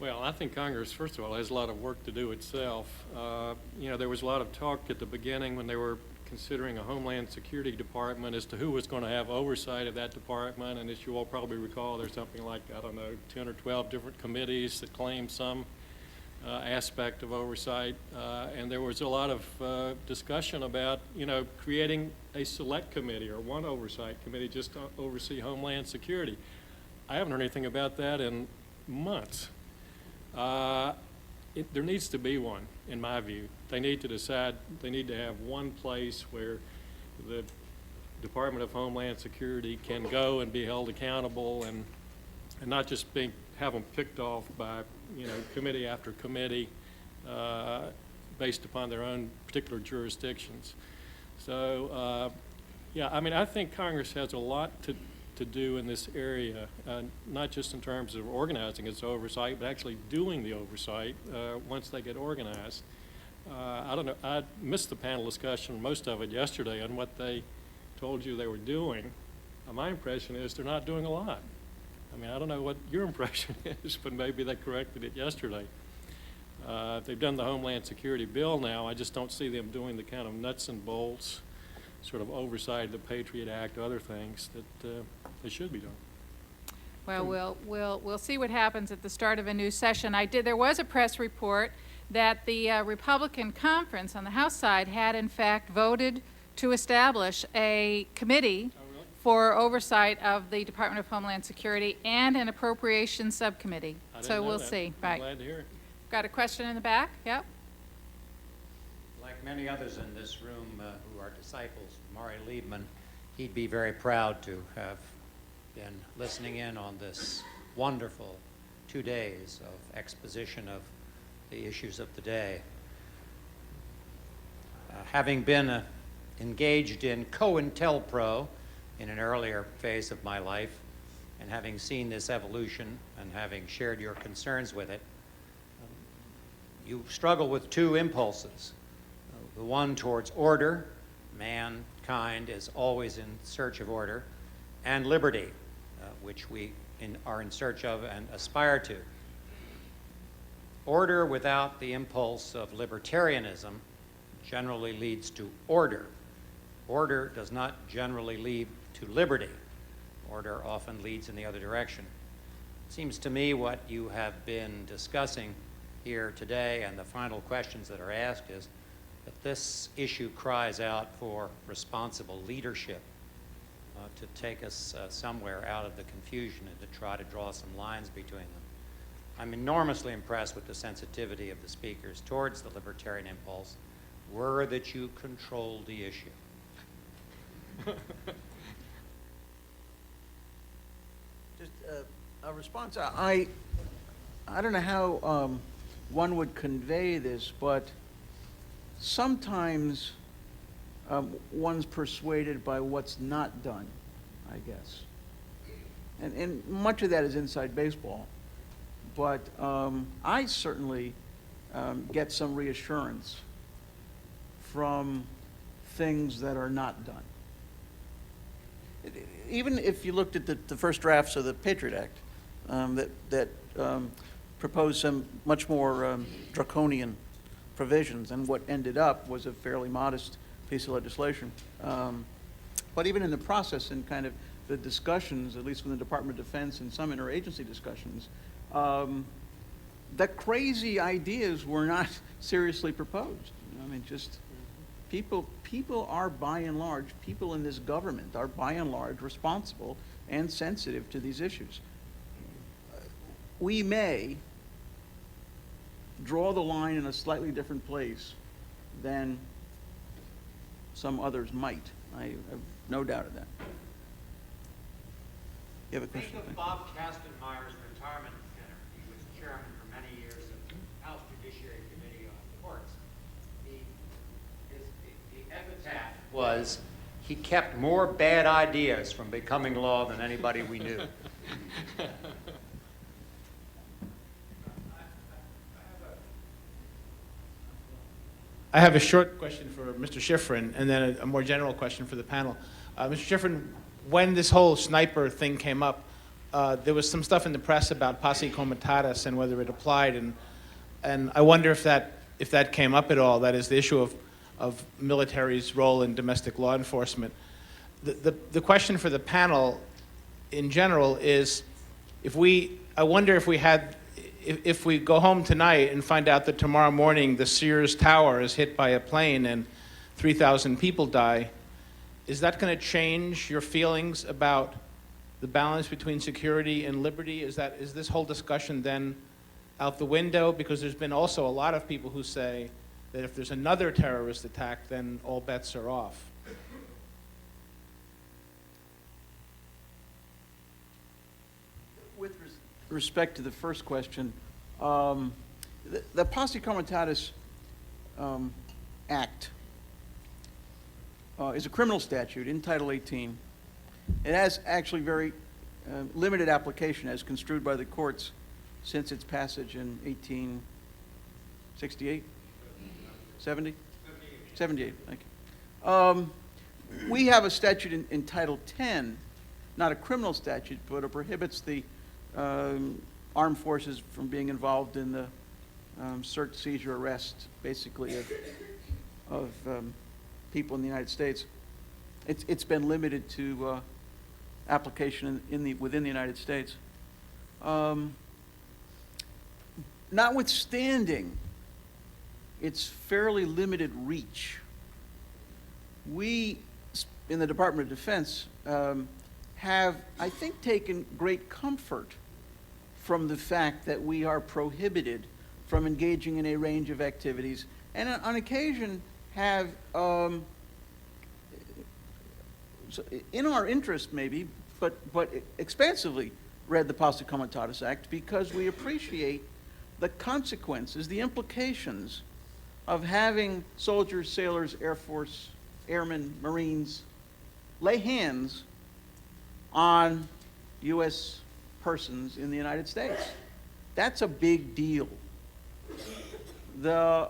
Well, I think Congress, first of all, has a lot of work to do itself. There was a lot of talk at the beginning when they were considering a Homeland Security Department as to who was going to have oversight of that department. And as you all probably recall, there's something like, I don't know, 10 or 12 different committees that claim some aspect of oversight. And there was a lot of discussion about, creating a select committee or one oversight committee just to oversee Homeland Security. I haven't heard anything about that in months. There needs to be one, in my view. They need to decide, they need to have one place where the Department of Homeland Security can go and be held accountable and not just have them picked off by, committee after committee based upon their own particular jurisdictions. So, I think Congress has a lot to do in this area, not just in terms of organizing its oversight, but actually doing the oversight once they get organized. I don't know, I missed the panel discussion, most of it yesterday, on what they told you they were doing. My impression is they're not doing a lot. I don't know what your impression is, but maybe they corrected it yesterday. They've done the Homeland Security bill now. I just don't see them doing the kind of nuts and bolts sort of oversight of the Patriot Act, other things that they should be doing. Well, we'll see what happens at the start of a new session. There was a press report that the Republican conference on the House side had in fact voted to establish a committee for oversight of the Department of Homeland Security and an appropriations subcommittee. So we'll see. I'm Right. glad to hear it. Got a question in the back? Yep. Like many others in this room who are disciples of Maury Liebman, he'd be very proud to have been listening in on this wonderful 2 days of exposition of the issues of the day. Having been engaged in COINTELPRO in an earlier phase of my life, and having seen this evolution and having shared your concerns with it, you struggle with two impulses. The one towards order, mankind is always in search of order, and liberty, which we are in search of and aspire to. Order without the impulse of libertarianism generally leads to order. Order does not generally lead to liberty. Order often leads in the other direction. It seems to me what you have been discussing here today and the final questions that are asked is that this issue cries out for responsible leadership to take us somewhere out of the confusion and to try to draw some lines between them. I'm enormously impressed with the sensitivity of the speakers towards the libertarian impulse, were that you controlled the issue. Just a response. I don't know how one would convey this, but sometimes one's persuaded by what's not done, I guess. And much of that is inside baseball. But I certainly get some reassurance from things that are not done. Even if you looked at the first drafts of the Patriot Act that proposed some much more draconian provisions, and what ended up was a fairly modest piece of legislation. But even in the process and kind of the discussions, at least from the Department of Defense and some interagency discussions, the crazy ideas were not seriously proposed. Just people are by and large, people in this government are by and large responsible and sensitive to these issues. We may draw the line in a slightly different place than some others might. I have no doubt of that. You have a question? Think of Bob Kastenmeyer's retirement dinner. He was chairman for many years of the House Judiciary Committee on Courts. The epitaph was, he kept more bad ideas from becoming law than anybody we knew. I have a short question for Mr. Schifrin, and then a more general question for the panel. Mr. Schifrin, when this whole sniper thing came up, there was some stuff in the press about posse comitatus and whether it applied, and I wonder if that came up at all. That is the issue of military's role in domestic law enforcement. The question for the panel in general is, I wonder if we go home tonight and find out that tomorrow morning the Sears Tower is hit by a plane and 3,000 people die, is that going to change your feelings about the balance between security and liberty? Is this whole discussion then out the window? Because there's been also a lot of people who say that if there's another terrorist attack, then all bets are off. With respect to the first question, the Posse Comitatus Act is a criminal statute in Title 18. It has actually very limited application as construed by the courts since its passage in 1868? 70? 78, thank you. We have a statute in Title 10, not a criminal statute, but it prohibits the armed forces from being involved in the search, seizure, arrest, basically, of people in the United States. It's been limited to application within the United States. Notwithstanding its fairly limited reach, we in the Department of Defense have, I think, taken great comfort from the fact that we are prohibited from engaging in a range of activities, and on occasion have, in our interest maybe, but expansively read the Posse Comitatus Act because we appreciate the consequences, the implications of having soldiers, sailors, Air Force, airmen, Marines lay hands on U.S. persons in the United States. That's a big deal. The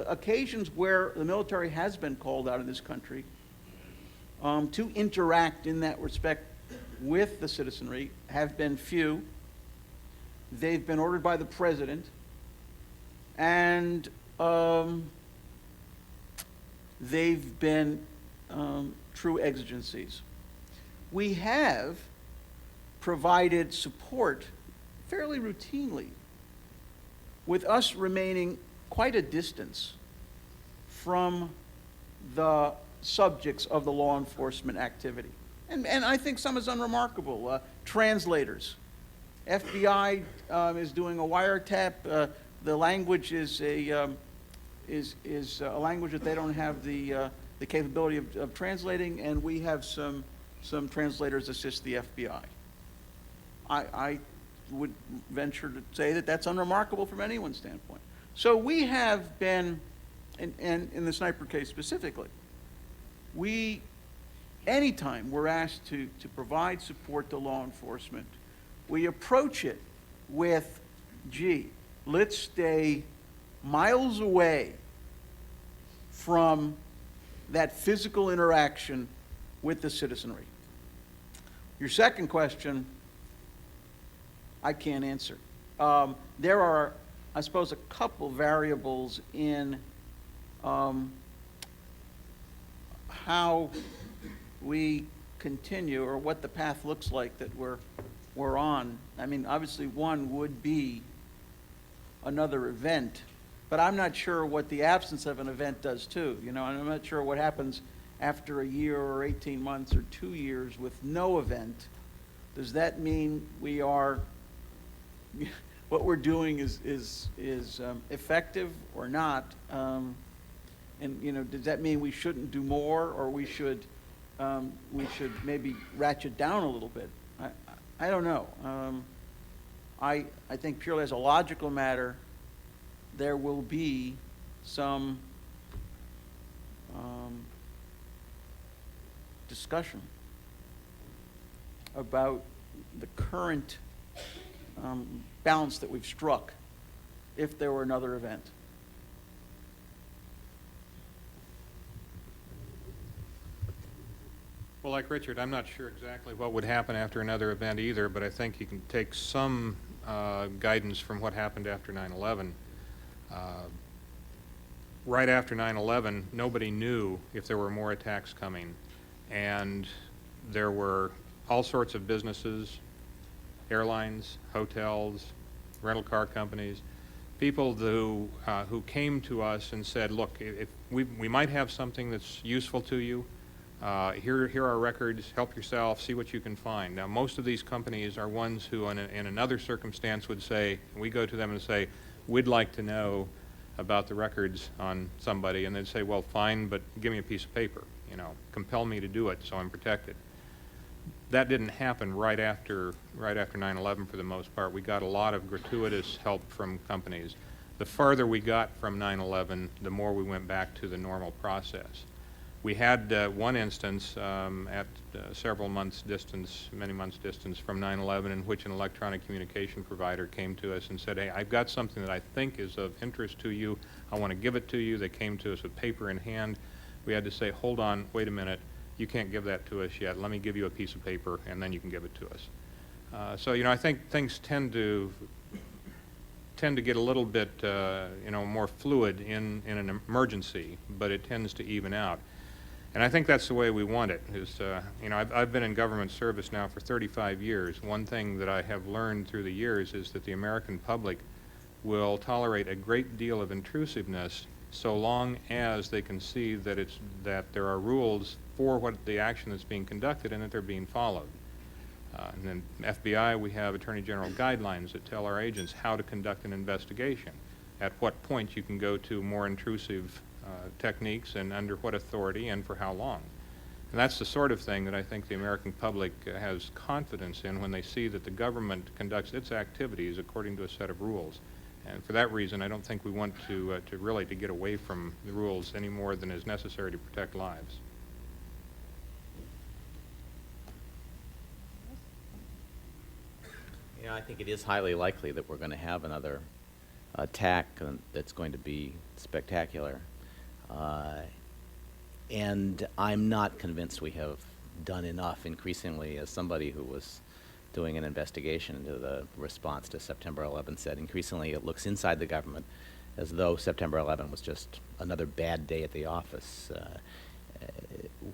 occasions where the military has been called out of this country to interact in that respect with the citizenry have been few. They've been ordered by the president, and they've been true exigencies. We have provided support fairly routinely, with us remaining quite a distance from the subjects of the law enforcement activity. And I think some is unremarkable. Translators. FBI is doing a wiretap. The language is a language that they don't have the capability of translating, and we have some translators assist the FBI. I would venture to say that that's unremarkable from anyone's standpoint. So we have been, and in the sniper case specifically, anytime we're asked to provide support to law enforcement, we approach it with, gee, let's stay miles away from that physical interaction with the citizenry. Your second question, I can't answer. There are, I suppose, a couple variables in how we continue, or what the path looks like that we're on. I mean, obviously one would be another event, but I'm not sure what the absence of an event does too. You know, and I'm not sure what happens after a year or 18 months or 2 years with no event. Does that mean we are, what we're doing is effective or not? And you know, does that mean we shouldn't do more, or we should maybe ratchet down a little bit? I don't know. I think purely as a logical matter, there will be some discussion about the current balance that we've struck if there were another event. Well, like Richard, I'm not sure exactly what would happen after another event either, but I think you can take some guidance from what happened after 9/11. right after 9/11, nobody knew if there were more attacks coming. And there were all sorts of businesses, airlines, hotels, rental car companies, people who came to us and said, look, if we might have something that's useful to you. Here are records, help yourself, see what you can find. Now, most of these companies are ones who in another circumstance would say, we go to them and say, we'd like to know about the records on somebody, and they'd say, well, fine, but give me a piece of paper, you know, compel me to do it so I'm protected. That didn't happen right after 9/11 for the most part. We got a lot of gratuitous help from companies. The farther we got from 9/11, the more we went back to the normal process. We had one instance at several months' distance, many months' distance from 9/11, in which an electronic communication provider came to us and said, hey, I've got something that I think is of interest to you. I want to give it to you. They came to us with paper in hand. We had to say, hold on, wait a minute. You can't give that to us yet. Let me give you a piece of paper, and then you can give it to us. So, you know, I think things tend to get a little bit, you know, more fluid in an emergency, but it tends to even out. And I think that's the way we want it. Is, you know, I've been in government service now for 35 years. One thing that I have learned through the years is that the American public will tolerate a great deal of intrusiveness so long as they can see that there are rules for what the action that's being conducted and that they're being followed. And then FBI, we have Attorney General guidelines that tell our agents how to conduct an investigation, at what point you can go to more intrusive techniques and under what authority and for how long. And that's the sort of thing that I think the American public has confidence in when they see that the government conducts its activities according to a set of rules. And for that reason, I don't think we want to really get away from the rules any more than is necessary to protect lives. You know, I think it is highly likely that we're going to have another attack that's going to be spectacular. And I'm not convinced we have done enough. Increasingly, as somebody who was doing an investigation into the response to September 11 said, increasingly it looks inside the government as though September 11 was just another bad day at the office.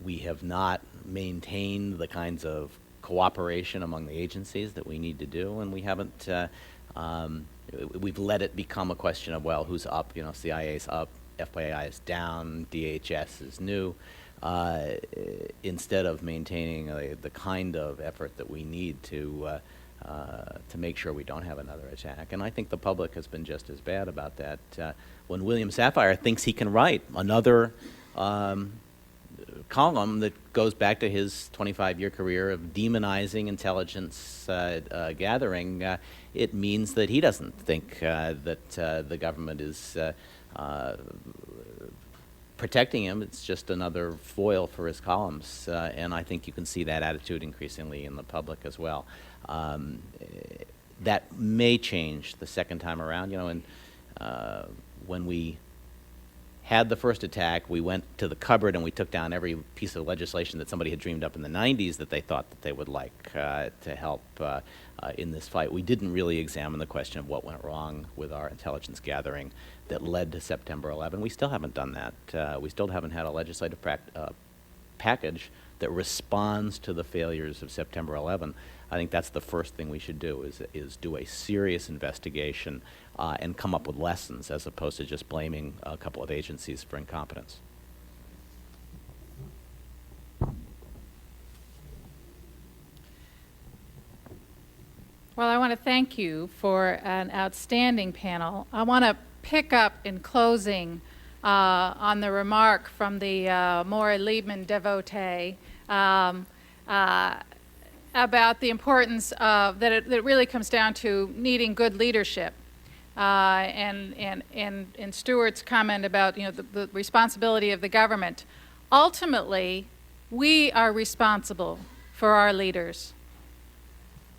We have not maintained the kinds of cooperation among the agencies that we need to do, and we haven't, we've let it become a question of, well, who's up? You know, CIA's up, FBI is down, DHS is new, instead of maintaining the kind of effort that we need to make sure we don't have another attack. And I think the public has been just as bad about that. When William Safire thinks he can write another column that goes back to his 25-year career of demonizing intelligence gathering, it means that he doesn't think that the government is protecting him. It's just another foil for his columns, and I think you can see that attitude increasingly in the public as well. That may change the second time around. You know, and when we had the first attack, we went to the cupboard and we took down every piece of legislation that somebody had dreamed up in the 90s that they thought that they would like to help in this fight. We didn't really examine the question of what went wrong with our intelligence gathering that led to September 11. We still haven't done that. We still haven't had a legislative package that responds to the failures of September 11. I think that's the first thing we should do, is do a serious investigation and come up with lessons as opposed to just blaming a couple of agencies for incompetence. Well, I want to thank you for an outstanding panel. I want to pick up in closing on the remark from the Maury Liebman devotee about the importance of that it really comes down to needing good leadership, and Stuart's comment about, you know, the responsibility of the government. Ultimately, we are responsible for our leaders.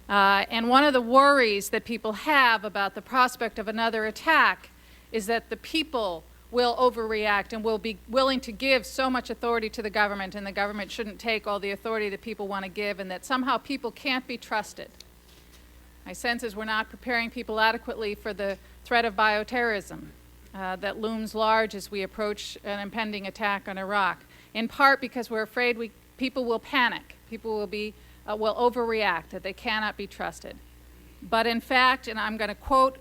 And one of the worries that people have about the prospect of another attack is that the people will overreact and will be willing to give so much authority to the government, and the government shouldn't take all the authority that people want to give, and that somehow people can't be trusted. My sense is we're not preparing people adequately for the threat of bioterrorism. that looms large as we approach an impending attack on Iraq, in part because we're afraid people will panic, people will overreact, that they cannot be trusted. But in fact, and I'm going to quote,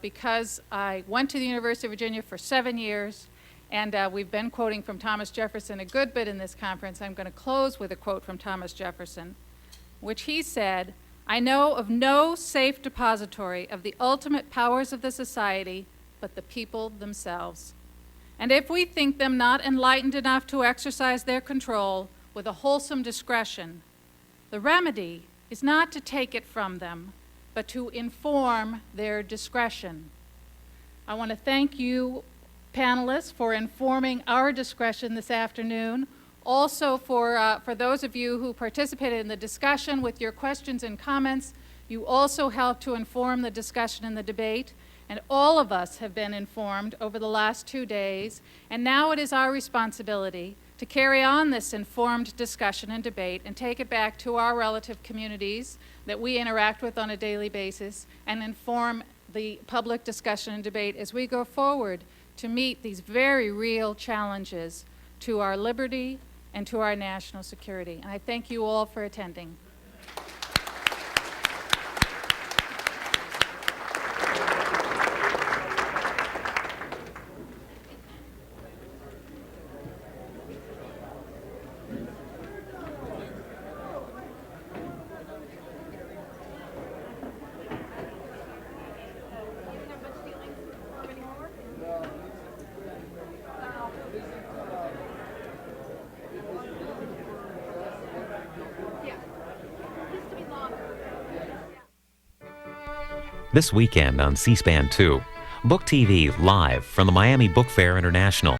because I went to the University of Virginia for 7 years, and we've been quoting from Thomas Jefferson a good bit in this conference, I'm going to close with a quote from Thomas Jefferson, which he said, "I know of no safe depository of the ultimate powers of the society but the people themselves. And if we think them not enlightened enough to exercise their control with a wholesome discretion, the remedy is not to take it from them, but to inform their discretion." I want to thank you, panelists, for informing our discretion this afternoon. Also for those of you who participated in the discussion with your questions and comments, you also helped to inform the discussion and the debate. And all of us have been informed over the last 2 days, and now it is our responsibility to carry on this informed discussion and debate and take it back to our relative communities that we interact with on a daily basis and inform the public discussion and debate as we go forward to meet these very real challenges to our liberty and to our national security. And I thank you all for attending. This weekend on C-SPAN 2, Book TV live from the Miami Book Fair International.